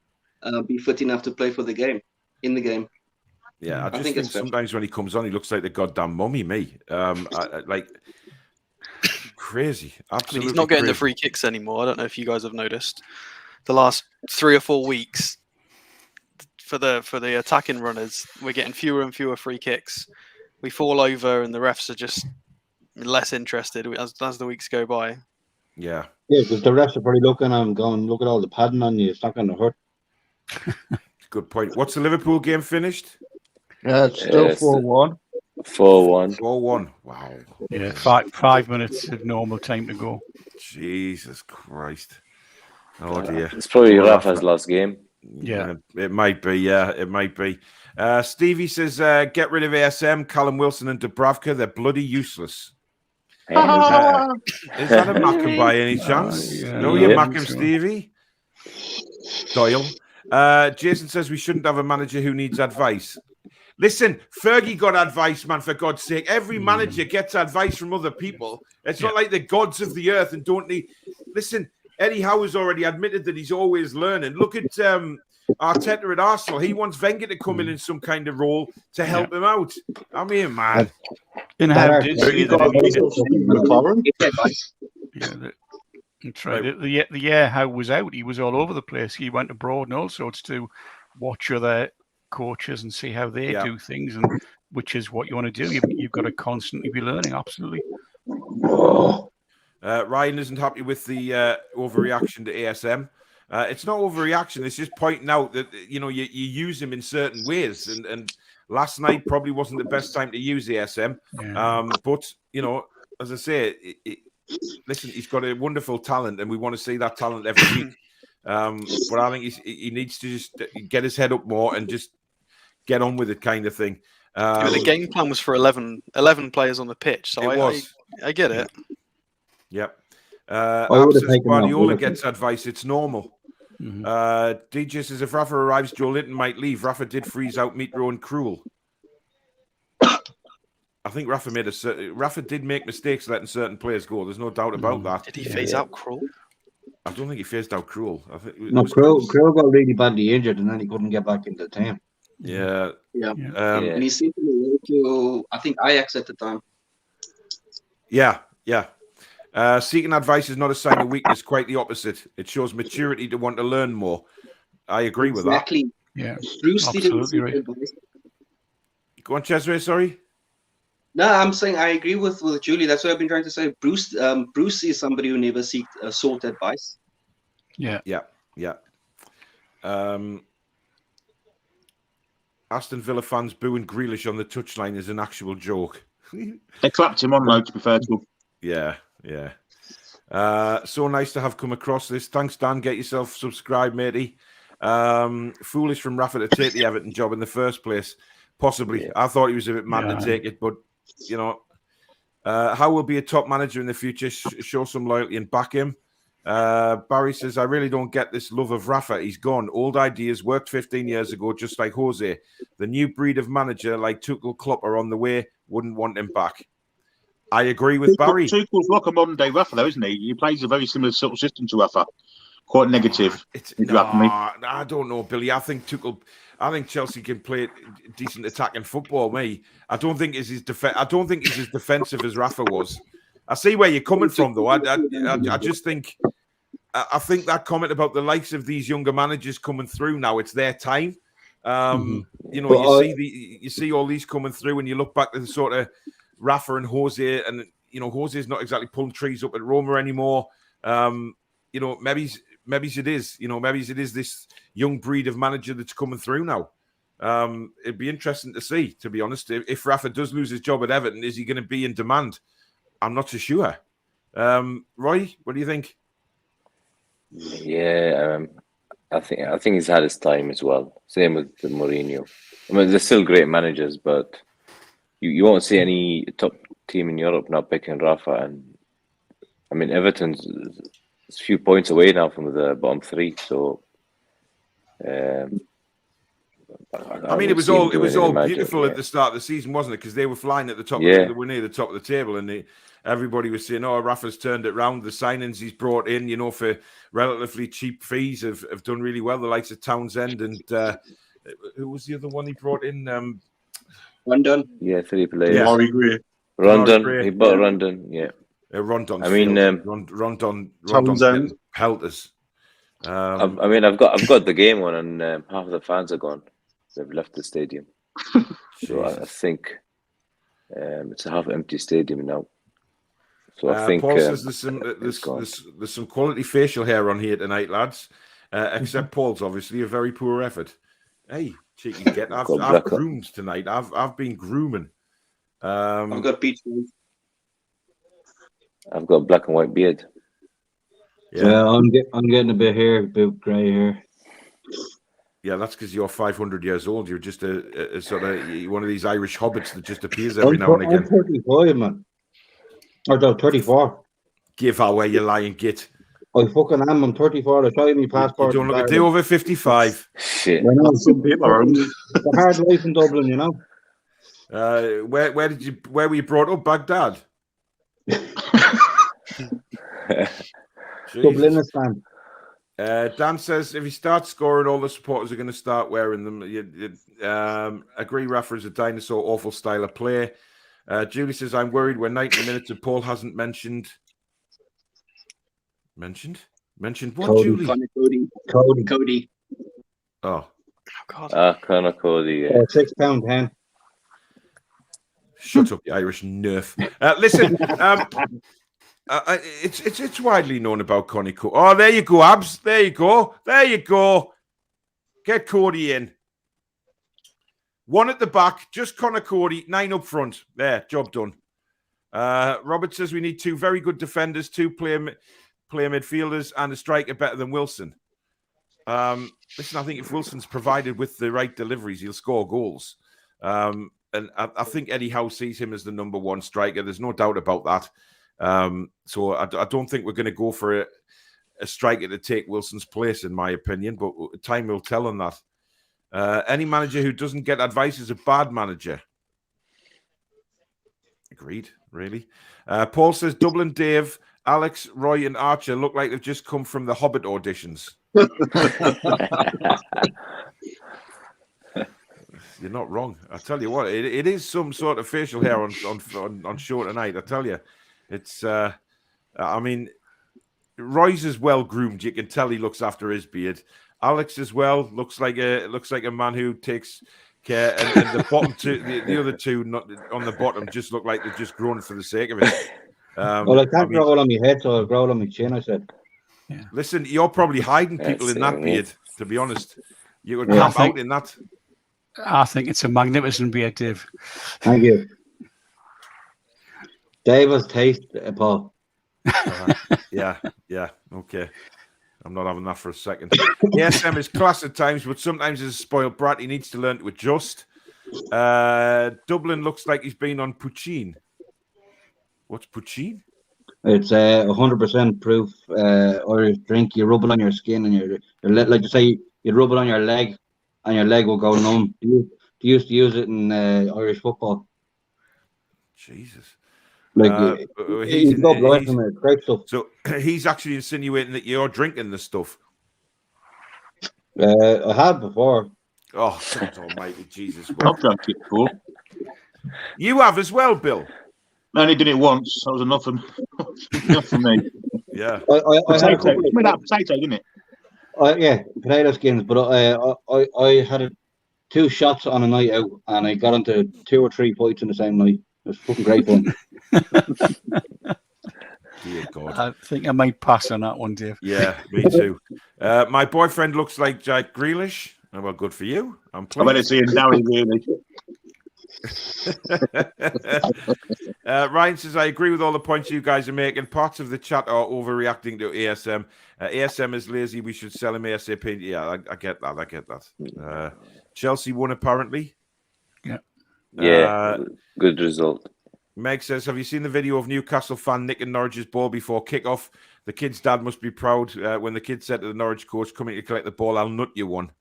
be fit enough to play for the game, in the game? Yeah, I just think sometimes when he comes on, he looks like the goddamn mummy, me. Like, crazy. Absolutely. He's not getting crazy. the free kicks anymore. I don't know if you guys have noticed. The last 3 or 4 weeks, for the attacking runners, we're getting fewer and fewer free kicks. We fall over, and the refs are just less interested as the weeks go by. Yeah, because the refs are probably looking at him, going, "Look at all the padding on you. It's not going to hurt." Good point. What's the Liverpool game finished? Yeah, it's still 4-1. 4-1. 4-1. Wow. Yeah, 5 minutes of normal time to go. Jesus Christ. Oh dear. It's probably Poor Rafa's Rafa. last game. Yeah. It might be. Yeah, it might be. Stevie says, get rid of ASM, Callum Wilson and Dubravka. They're bloody useless. Is that a Mackham by any chance? yeah, No, I you're think Mackham, so. Stevie. Doyle. Jason says we shouldn't have a manager who needs advice. Listen, Fergie got advice, man, for God's sake. Every manager gets advice from other people. It's not like the gods of the earth and don't need. Listen, Eddie Howe has already admitted that he's always learning. Look at Arteta at Arsenal. He wants Wenger to come in some kind of role to help him out. I mean, man. And Howe did say that he needed. McLaren. That's right. The year Howe was out, he was all over the place. He went abroad and all sorts to watch other coaches and see how they do things, and which is what you want to do. You've got to constantly be learning. Absolutely. Ryan isn't happy with the overreaction to ASM. It's not overreaction. It's just pointing out that you use him in certain ways, and last night probably wasn't the best time to use ASM. But as I say, listen, he's got a wonderful talent, and we want to see that talent every week. But I think he needs to just get his head up more and just get on with it, kind of thing. The game plan was for 11 players on the pitch, so I get it. Yep. would've taken that, Guardiola would've gets advice. It's normal. DJ says if Rafa arrives, Joe Linton might leave. Rafa did freeze out Mitro and Krul. I think Rafa did make mistakes letting certain players go. There's no doubt about that. Did he phase out Krul? I don't think he phased out Krul. I think Krul got really badly injured and then he couldn't get back into the team. Yeah. And he seemed to, I think, Ajax at the time. Yeah. Seeking advice is not a sign of weakness, quite the opposite. It shows maturity to want to learn more. I agree with that. Exactly. Yeah. Bruce didn't Absolutely right. advice. Go on, Cesare, sorry. No, I'm saying I agree with Julie. That's what I've been trying to say. Bruce is somebody who never sought advice. Yeah. Aston Villa fans booing Grealish on the touchline is an actual joke. They clapped him on, though, to be fair to him. Yeah. So nice to have come across this. Thanks, Dan. Get yourself subscribed, matey. Foolish from Rafa to take the Everton job in the first place. Possibly. Yeah. I thought he was a bit mad to take it, but, How will be a top manager in the future? Show some loyalty and back him. Barry says, I really don't get this love of Rafa. He's gone. Old ideas worked 15 years ago, just like Jose. The new breed of manager like Tuchel, Klopp are on the way. Wouldn't want him back. I agree with Barry. Tuchel's like a modern day Rafa, though, isn't he? He plays a very similar sort of system to Rafa. Quite negative. I don't know, Billy. I think Chelsea can play decent attacking football. I don't think he's as defensive as Rafa was. I see where you're coming from, though. I just think. I think that comment about the likes of these younger managers coming through now, it's their time. You see all these coming through, and you look back to the sort of Rafa and Jose, and Jose's not exactly pulling trees up at Roma anymore. Maybe it is this young breed of manager that's coming through now. It'd be interesting to see, to be honest. If Rafa does lose his job at Everton, is he going to be in demand? I'm not so sure. Roy, what do you think? Yeah, I think he's had his time as well. Same with Mourinho. I mean, they're still great managers, but you won't see any top team in Europe now picking Rafa. And I mean, Everton's a few points away now from the bottom three. So, it was all beautiful at the start of the season, wasn't it? Because they were flying at the top. They were near the top of the table, and everybody was saying, "Oh, Rafa's turned it round." The signings he's brought in, for relatively cheap fees, have done really well. The likes of Townsend and who was the other one he brought in? Rondon. Yeah, 3 players. Yeah. Rory Gray. Rondon. He bought Rondon. Yeah. Rondon. I mean, Rondon pelters. I've got the game on, and half of the fans are gone. They've left the stadium. So I think it's a half-empty stadium now. So I think Paul says there's some quality facial hair on here tonight, lads. Except Paul's, obviously, a very poor effort. Hey, cheeky get. I've groomed tonight. I've been grooming. I've got peach. I've got a black and white beard. Yeah, I'm getting a bit grey hair. Yeah, that's because you're 500 years old. You're just a sort of one of these Irish hobbits that just appears every now and again. I'm 35, man. Or no, 34. Give away your lying git. I fucking am. I'm 34. I tried my passport. You don't look a day over 55. Shit. I know, some people are. It's a hard life in Dublin, you know. Where were you brought up? Baghdad. Dublinistan. Dan says if he starts scoring, all the supporters are going to start wearing them. Agree, Rafa is a dinosaur, awful style of play. Julie says I'm worried we're 90 minutes and Paul hasn't mentioned what? Cody. Julie? Cody. Oh God. Connor Cody. Yeah. £6.10. Shut up, you Irish nerf. Listen, it's widely known about Connie Cody. Oh, there you go, Abs. There you go. Get Cody in. One at the back, just Connor Cody, 9 up front. There, job done. Robert says we need 2 very good defenders, 2 player midfielders, and a striker better than Wilson. Listen, I think if Wilson's provided with the right deliveries, he'll score goals. And I think Eddie Howe sees him as the number 1 striker. There's no doubt about that. So I don't think we're going to go for a striker to take Wilson's place, in my opinion, but time will tell on that. Any manager who doesn't get advice is a bad manager. Agreed, really. Paul says Dublin Dave, Alex, Roy and Archer look like they've just come from the Hobbit auditions. You're not wrong. I tell you what, it is some sort of facial hair on show tonight. I tell you, it's. I mean, Roy's is well groomed. You can tell he looks after his beard. Alex as well looks like a man who takes care. And the bottom two, the other two, not on the bottom, just look like they're just grown for the sake of it. Well, I can't grow it on my head, so I'll grow it on my chin. I said. Yeah. Listen, you're probably hiding people in that beard. To be honest, you would camp out in that. I think it's a magnificent beard, Dave. Thank you. Dave has taste, Paul. Yeah, okay. I'm not having that for a second. ASM is class at times, but sometimes as a spoiled brat, he needs to learn to adjust. Dublin looks like he's been on poutine. What's poutine? It's 100% proof Irish drink. You rub it on your skin and your like you say, you rub it on your leg and your leg will go numb. You used to use it in Irish football. Jesus. He's not blind from it. Great stuff. So he's actually insinuating that you're drinking the stuff. I have before. Oh, God almighty, Jesus. I've drank it before. You have as well, Bill. I only did it once. That was enough for me. Yeah. Potato, didn't it? Yeah, potato skins. But I had 2 shots on a night out, and I got into 2 or 3 fights in the same night. It was fucking great fun. Dear God. I think I might pass on that one, Dave. Yeah, me too. My boyfriend looks like Jack Grealish. Oh, well, good for you. I'm pleased. I better see him now, really. Ryan says, I agree with all the points you guys are making. Parts of the chat are overreacting to ASM. ASM is lazy. We should sell him ASAP. Yeah, I get that. Chelsea won, apparently. Yeah, good result. Meg says, have you seen the video of Newcastle fan nicking Norwich's ball before kickoff? The kid's dad must be proud when the kid said to the Norwich coach, coming to collect the ball, I'll nut you one.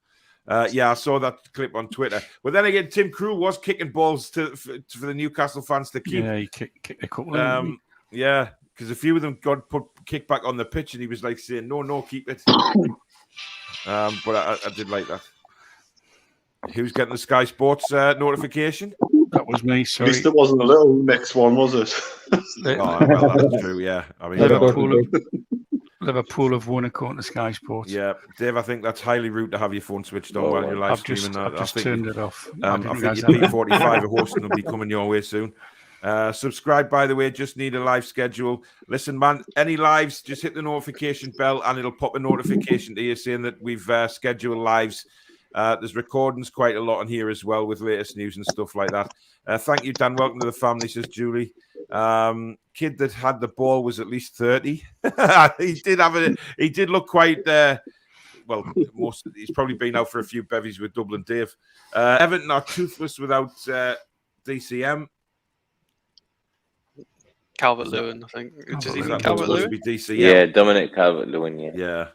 Yeah, I saw that clip on Twitter. But then again, Tim Krul was kicking balls for the Newcastle fans to keep. Yeah, he kicked a couple. Yeah, because a few of them got kicked back on the pitch, and he was like saying, "No, keep it." But I did like that. Who's getting the Sky Sports notification? That was me. Sorry. At least it wasn't a little mixed one, was it? Oh, well, that's true. Yeah, I mean, Liverpool have won according to Sky Sports. Yeah, Dave, I think that's highly rude to have your phone switched on while you're live streaming. I've just turned it off. I think your P45 hosting will be coming your way soon. Subscribe, by the way, just need a live schedule. Listen, man, any lives, just hit the notification bell and it'll pop a notification to you saying that we've scheduled lives. There's recordings quite a lot on here as well with latest news and stuff like that. Thank you, Dan. Welcome to the family, says Julie. Kid that had the ball was at least 30. He did have it. He did look quite. Well, he's probably been out for a few bevies with Dublin Dave. Everton are toothless without DCM. Calvert-Lewin, I think. Does he mean Supposed Calvert-Lewin? to be DCM. Yeah, Dominic Calvert-Lewin. Yeah.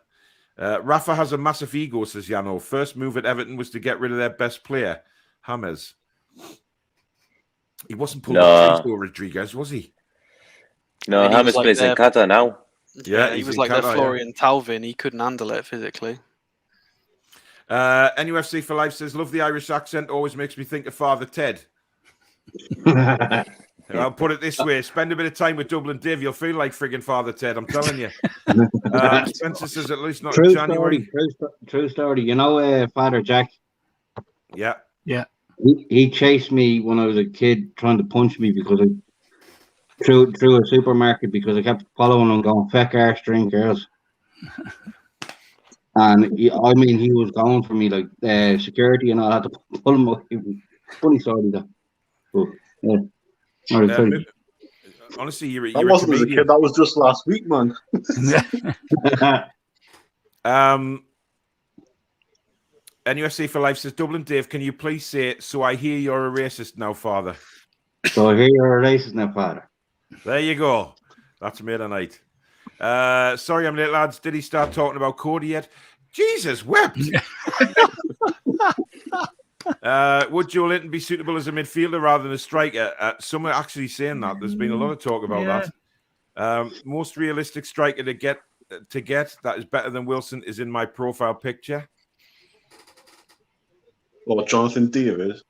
Rafa has a massive ego, says Yano. First move at Everton was to get rid of their best player, James. He wasn't pulling the trigger, Rodriguez, was he? No, James plays in Qatar now. Yeah, he was like Qatar, the Florian Talvin. He couldn't handle it physically. NUFC for Life says, love the Irish accent. Always makes me think of Father Ted. I'll put it this way. Spend a bit of time with Dublin Dave. You'll feel like frigging Father Ted. I'm telling you. Spencer says, at least not in January. True story. You know Father Jack? Yeah. Yeah. He chased me when I was a kid trying to punch me because I through a supermarket because I kept following him going, feck arse, drink girls. And he was going for me like security, and I had to pull him away. Funny story though. But, yeah. Honestly, you're that wasn't as a kid. That was just last week, man. NUFC for Life says, Dublin Dave, can you please say, so I hear you're a racist now, Father? So I hear you're a racist now, Father. There you go. That's made a night. Sorry I'm late, lads. Did he start talking about Cody yet? Jesus wept. Would Joe Linton be suitable as a midfielder rather than a striker? Some are actually saying that. There's been a lot of talk about that. Most realistic striker to get that is better than Wilson is in my profile picture. Well, Jonathan Deere is.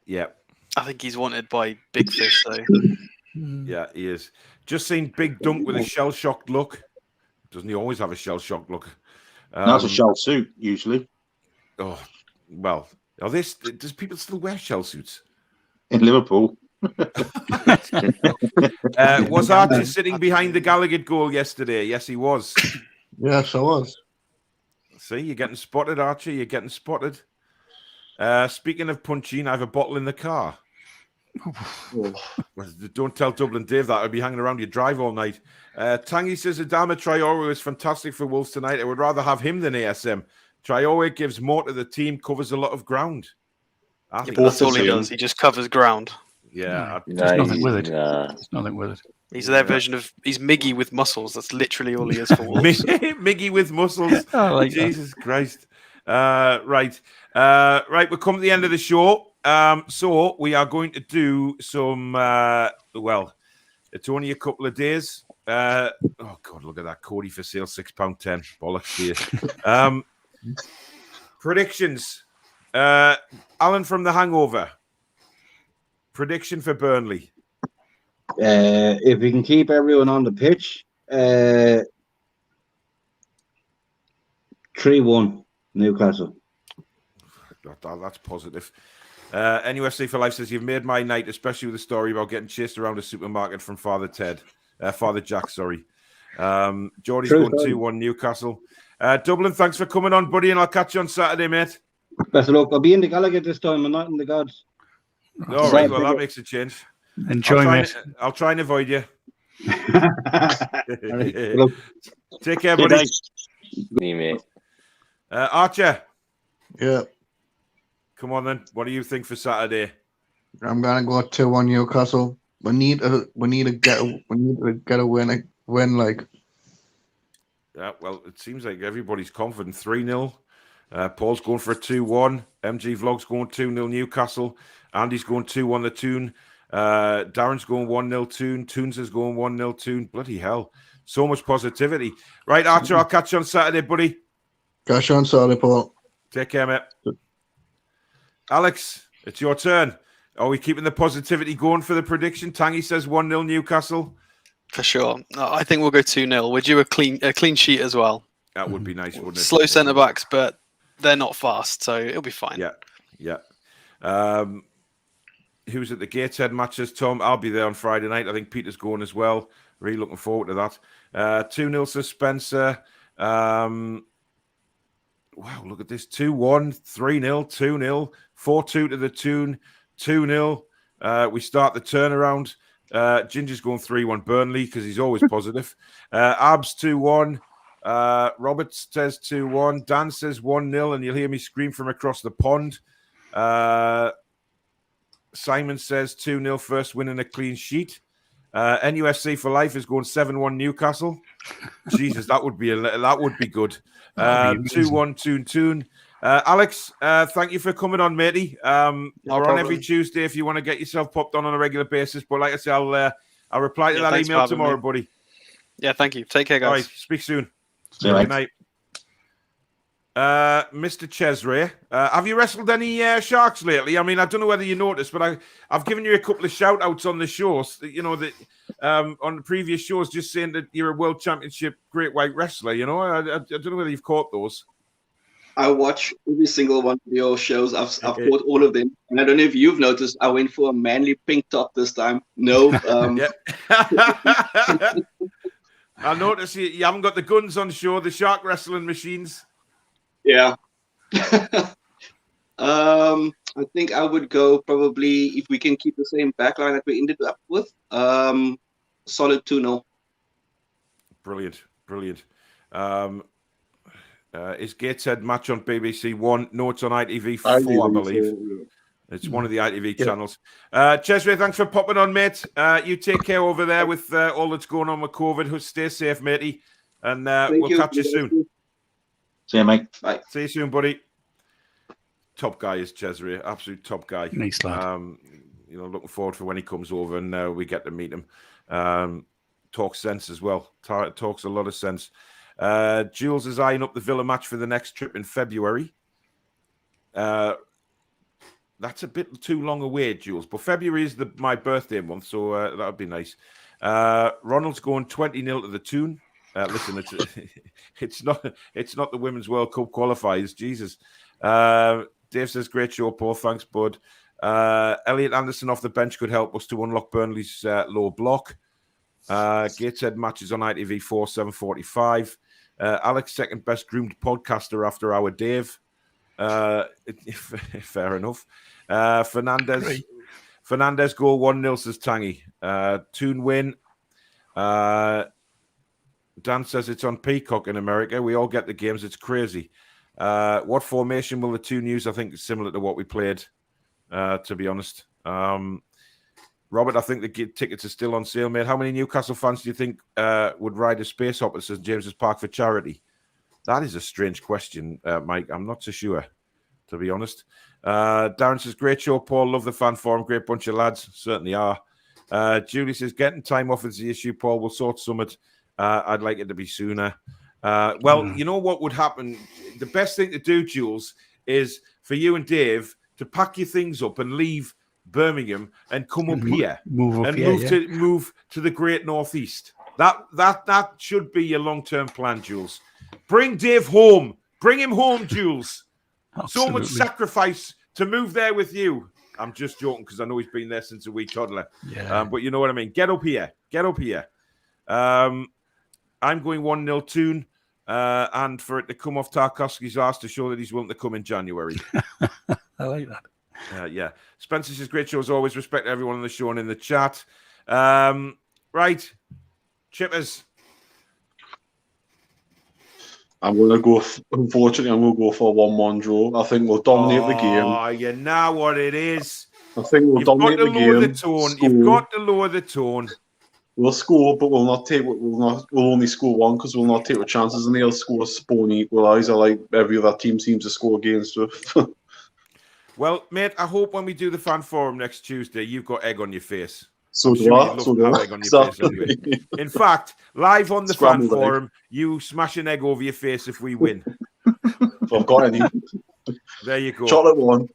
Yeah. I think he's wanted by Big Fish, though. Yeah, he is. Just seen Big Dunk with a shell-shocked look. Doesn't he always have a shell-shocked look? That's a shell suit, usually. Oh, well, does people still wear shell suits? In Liverpool. Was Archie sitting behind the Gallagher goal yesterday? Yes, he was. Yes, I was. See, you're getting spotted, Archie. You're getting spotted. Speaking of punching, I have a bottle in the car. Don't tell Dublin Dave that. I'll be hanging around your drive all night. Tangy says Adama Traore is fantastic for Wolves tonight. I would rather have him than ASM. Traore gives more to the team, covers a lot of ground. That's all he does. He just covers ground. Yeah. There's nothing with it. There's nothing with it. He's their version of... He's Miggy with muscles. That's literally all he is for Wolves. Miggy with muscles. Like Jesus Christ. Right. We're coming to the end of the show. So we are going to do some, it's only a couple of days. Oh, God, look at that. Cody for sale, £6.10. Bollocks to you. Predictions. Alan from The Hangover. Prediction for Burnley. If we can keep everyone on the pitch, 3-1 Newcastle. That's positive. NUFC for Life says, you've made my night, especially with the story about getting chased around a supermarket from Father Jack, sorry. Geordie's going 2-1 Newcastle. Dublin, thanks for coming on, buddy, and I'll catch you on Saturday, mate. Best of luck. I'll be in the Gallagher this time. I'm not in the Gods. All right, well, that makes a change. Enjoy, mate. I'll try and avoid you. Right. Take care, buddy. Me, mate. Archer. Yeah. Come on, then. What do you think for Saturday? I'm gonna go 2-1 Newcastle. We need to get a win. Like. Yeah, well, it seems like everybody's confident. 3-0. Paul's going for a 2-1. MG Vlog's going 2-0 Newcastle. Andy's going 2-1 the Toon. Darren's going 1-0 Toon. Toons is going 1-0 Toon. Bloody hell. So much positivity. Right, Archer, I'll catch you on Saturday, buddy. Catch you on Saturday, Paul. Take care, mate. Alex, it's your turn. Are we keeping the positivity going for the prediction? Tangy says 1-0 Newcastle. For sure. I think we'll go 2-0. We're due a clean sheet as well. That would be nice, wouldn't it? Slow centre-backs, but they're not fast, so it'll be fine. Yeah. Who's at the Gateshead matches, Tom? I'll be there on Friday night. I think Peter's going as well. Really looking forward to that. 2-0 to Spencer. wow, look at this. 2-1, 3-0, 2-0, 4-2 to the Toon, 2-0. We start the turnaround. Ginger's going 3-1 Burnley because he's always positive. Abs 2-1. Robert says 2-1. Dan says 1-0, and you'll hear me scream from across the pond. Simon says 2-0 first win and a clean sheet. NUFC for life is going 7-1 Newcastle. Jesus, that would be good. 2-1 Toon. Alex, thank you for coming on, matey. We're on every Tuesday if you want to get yourself popped on a regular basis. But like I say, I'll reply to that email tomorrow, buddy. Yeah, thank you. Take care, guys. All right, speak soon. See you, Good mate. night. Mr. Chesray, have you wrestled any sharks lately? I mean, I don't know whether you noticed, but I've given you a couple of shout outs on the shows, that on the previous shows, just saying that you're a world championship great white wrestler. I don't know whether you've caught those. I watch every single one of your shows. I've caught all of them, and I don't know if you've noticed. I went for a manly pink top this time. No, I noticed you haven't got the guns on show, the shark wrestling machines. Yeah. I think I would go probably, if we can keep the same backline that we ended up with, solid 2-0. Brilliant. Is Gateshead match on BBC One? No, it's on ITV4, I believe. It's one of the ITV channels. Chesray, thanks for popping on, mate. You take care over there with all that's going on with COVID. Stay safe, matey. And we'll catch you soon. See you, mate. Bye. See you soon, buddy. Top guy is Chesray. Absolute top guy. Nice lad. Looking forward for when he comes over and we get to meet him. Talks sense as well. Talks a lot of sense. Jules is eyeing up the Villa match for the next trip in February. That's a bit too long away, Jules. But February is my birthday month, so that would be nice. Ronald's going 20-0 to the Toon. Listen, it's not the Women's World Cup qualifiers. Jesus. Dave says, great show, Paul. Thanks, bud. Elliot Anderson off the bench could help us to unlock Burnley's low block. Gateshead matches on ITV4, 7:45. Alex, second best groomed podcaster after our Dave. Fair enough. Fernandez goal 1-0 says Tangy. Toon win. Dan says it's on Peacock in America. We all get the games. It's crazy. What formation will the Toon use? I think it's similar to what we played, to be honest. Robert, I think the tickets are still on sale, mate. How many Newcastle fans do you think would ride a space hopper at St. James's Park for charity? That is a strange question, Mike. I'm not so sure, to be honest. Darren says, great show, Paul. Love the fan forum. Great bunch of lads. Certainly are. Julie says, getting time off is the issue, Paul. We'll sort summit. I'd like it to be sooner. You know what would happen? The best thing to do, Jules, is for you and Dave to pack your things up and leave Birmingham and come up here move to the Great Northeast. That should be your long-term plan, Jules. Bring Dave home. Bring him home, Jules. So much sacrifice to move there with you. I'm just joking because I know he's been there since a wee toddler. Yeah. But you know what I mean. Get up here. I'm going 1-0 Toon, and for it to come off Tarkovsky's arse to show that he's willing to come in January. I like that. Yeah. Spencer says, great show as always. Respect everyone on the show and in the chat. Right. Chippers. I'm going to go, unfortunately, I'm going to go for a 1-1 draw. I think we'll dominate the game. Oh, you know what it is. I think we'll dominate the game. You've got to lower the tone. We'll score, but we'll only score one because we'll not take our chances, and they'll score a spawn equaliser like every other team seems to score against us. Well, mate, I hope when we do the fan forum next Tuesday, you've got egg on your face. So do I. In fact, live on the fan forum, you smash an egg over your face if we win. If I've got any. There you go. Chocolate one.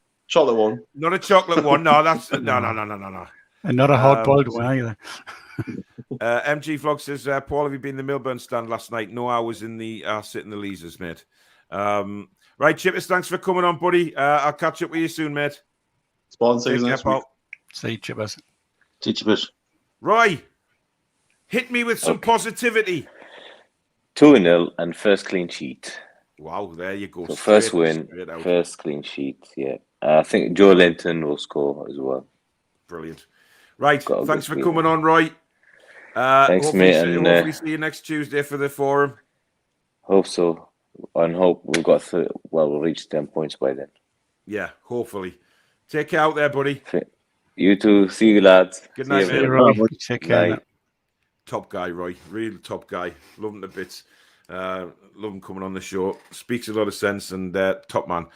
Not a chocolate one. No, that's no. And not a hard-boiled one either. MG Vlog says, Paul, have you been in the Milburn stand last night? No, I was sitting in the Leasers, mate. Right, Chippers, thanks for coming on, buddy. I'll catch up with you soon, mate. See you next week. See you, Chippers. See you, Chippers. Roy, hit me with some positivity. 2-0 and first clean sheet. Wow, there you go. So first win, straight out. first clean sheet. Yeah, I think Joe Linton will score as well. Brilliant. Right, Got a thanks good for feeling. coming on, Roy. Thanks, Hopefully, mate, and hopefully see you next Tuesday for the forum. hope so. And hope we've got we'll reach 10 points by then. Yeah, hopefully. Take care out there, buddy. You too. See you, lads. Good See night, you, mate. Roy. Take care. Night. Top guy, Roy. Real top guy. Love him to bits. Love him coming on the show. Speaks a lot of sense and top man.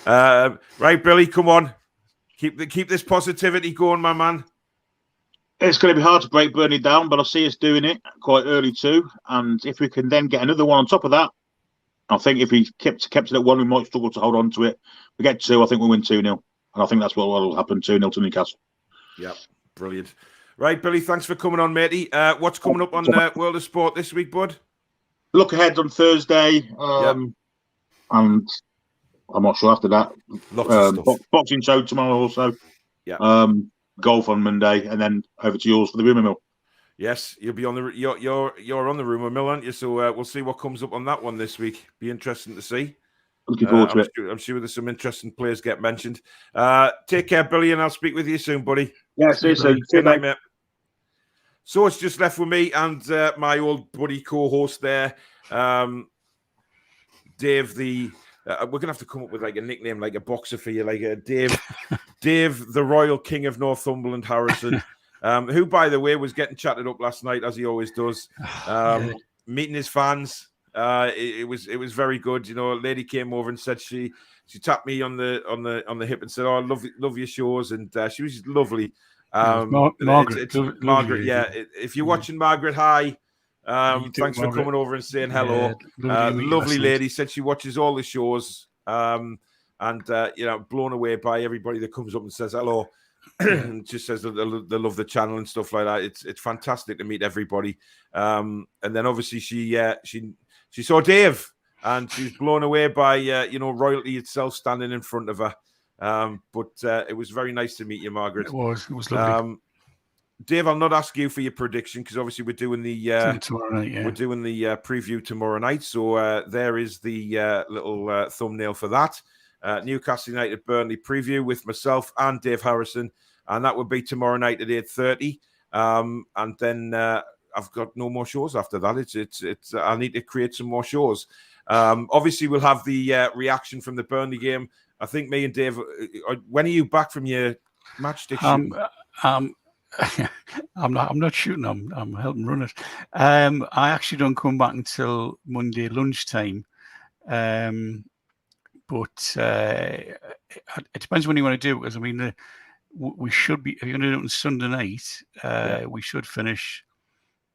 Right, Billy, come on. Keep this positivity going, my man. It's going to be hard to break Burnley down, but I see us doing it quite early too. And if we can then get another one on top of that, I think if we kept it at 1, we might struggle to hold on to it. We get 2, I think we'll win 2-0. And I think that's what will happen, 2-0 to Newcastle. Yeah, brilliant. Right, Billy, thanks for coming on, matey. What's coming up on World of Sport this week, bud? Look ahead on Thursday. And I'm not sure after that. Lots of stuff. Boxing show tomorrow also. Yeah. Golf on Monday, and then over to yours for the rumour mill. Yes, you'll be on the you're on the rumour mill, aren't you? So we'll see what comes up on that one this week. Be interesting to see. Looking forward to it. I'm sure there's some interesting players get mentioned. Take care, Billy, and I'll speak with you soon, buddy. Yeah, see you soon. Good night, mate. So it's just left with me and my old buddy co-host there, Dave. We're gonna have to come up with like a nickname, like a boxer for you, like a Dave, Dave, the Royal King of Northumberland, Harrison. Who, by the way, was getting chatted up last night, as he always does. Meeting his fans, it was very good. You know, a lady came over and said she tapped me on the hip and said, "Oh, I love your shows," and she was lovely. Margaret, Margaret, yeah. If you're watching, Margaret, hi. Thanks for coming over and saying hello. Lovely lady. Said she watches all the shows, and blown away by everybody that comes up and says hello. And just says that they love the channel and stuff like that. It's fantastic to meet everybody. And then obviously she saw Dave and she was blown away by royalty itself standing in front of her. But it was very nice to meet you, Margaret. It was lovely. Dave, I'll not ask you for your prediction because obviously we're doing the tomorrow night, we're doing the preview tomorrow night. So there is the little thumbnail for that. Newcastle United Burnley preview with myself and Dave Harrison, and that will be tomorrow night at 8:30. And then I've got no more shows after that. It's I need to create some more shows. Obviously, we'll have the reaction from the Burnley game. I think me and Dave. When are you back from your matchstick shooting? I'm not shooting. I'm helping run it. I actually don't come back until Monday lunchtime. But it depends when you want to do it. Because I mean, we should be. If you're going to do it on Sunday night, we should finish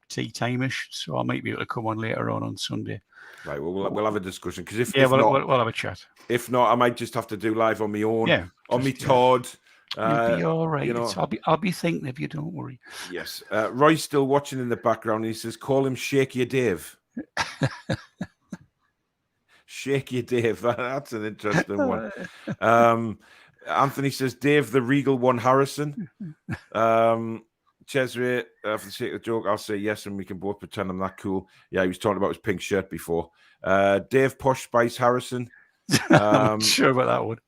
tea time-ish. So I might be able to come on later on Sunday. Right. Well, we'll have a discussion because if we'll not, we'll have a chat. If not, I might just have to do live on my own. Yeah, on me Todd. You'll be all right. I'll be thinking of you. Don't worry. Yes. Roy's still watching in the background. And he says, "Call him Shaky Dave." Shaky Dave. That's an interesting one. Anthony says, "Dave, the Regal One Harrison." Cesare, for the sake of the joke, I'll say yes, and we can both pretend I'm that cool. Yeah, he was talking about his pink shirt before. Dave Posh Spice Harrison. I'm sure about that one.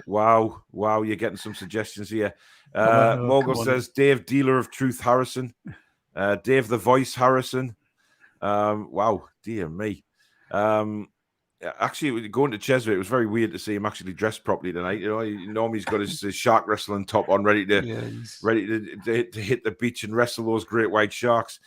Wow! You're getting some suggestions here. Mogul says Dave Dealer of Truth Harrison. Dave the Voice Harrison. Wow, dear me. Actually, going to Cheswick, it was very weird to see him actually dressed properly tonight. You know, normally he's got his shark wrestling top on, ready to hit the beach and wrestle those great white sharks.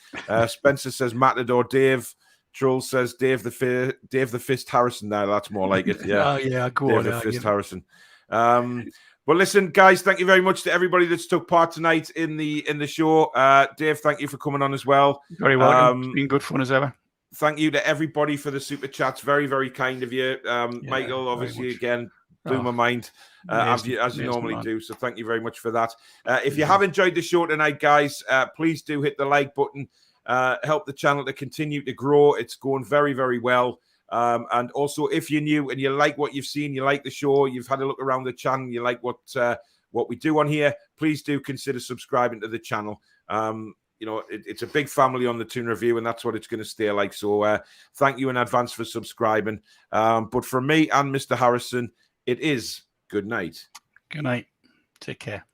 Spencer says Matador Dave. Troll says Dave the Fist Harrison. Now that's more like it. Yeah, go Dave the Fist Harrison. But listen, guys, thank you very much to everybody that's took part tonight in the show. Dave, thank you for coming on as well. Very welcome. It's been good fun as ever. Thank you to everybody for the super chats. Very, very kind of you. Michael, obviously, again, blew my mind, as you normally do. So thank you very much for that. If you have enjoyed the show tonight, guys, please do hit the like button. Help the channel to continue to grow. It's going very, very well. And also, if you're new and you like what you've seen, you like the show, you've had a look around the channel, you like what we do on here, please do consider subscribing to the channel. you know, it's a big family on the Toon Review, and that's what it's going to stay like. So thank you in advance for subscribing. But from me and Mr. Harrison, it is good night. Good night. Take care.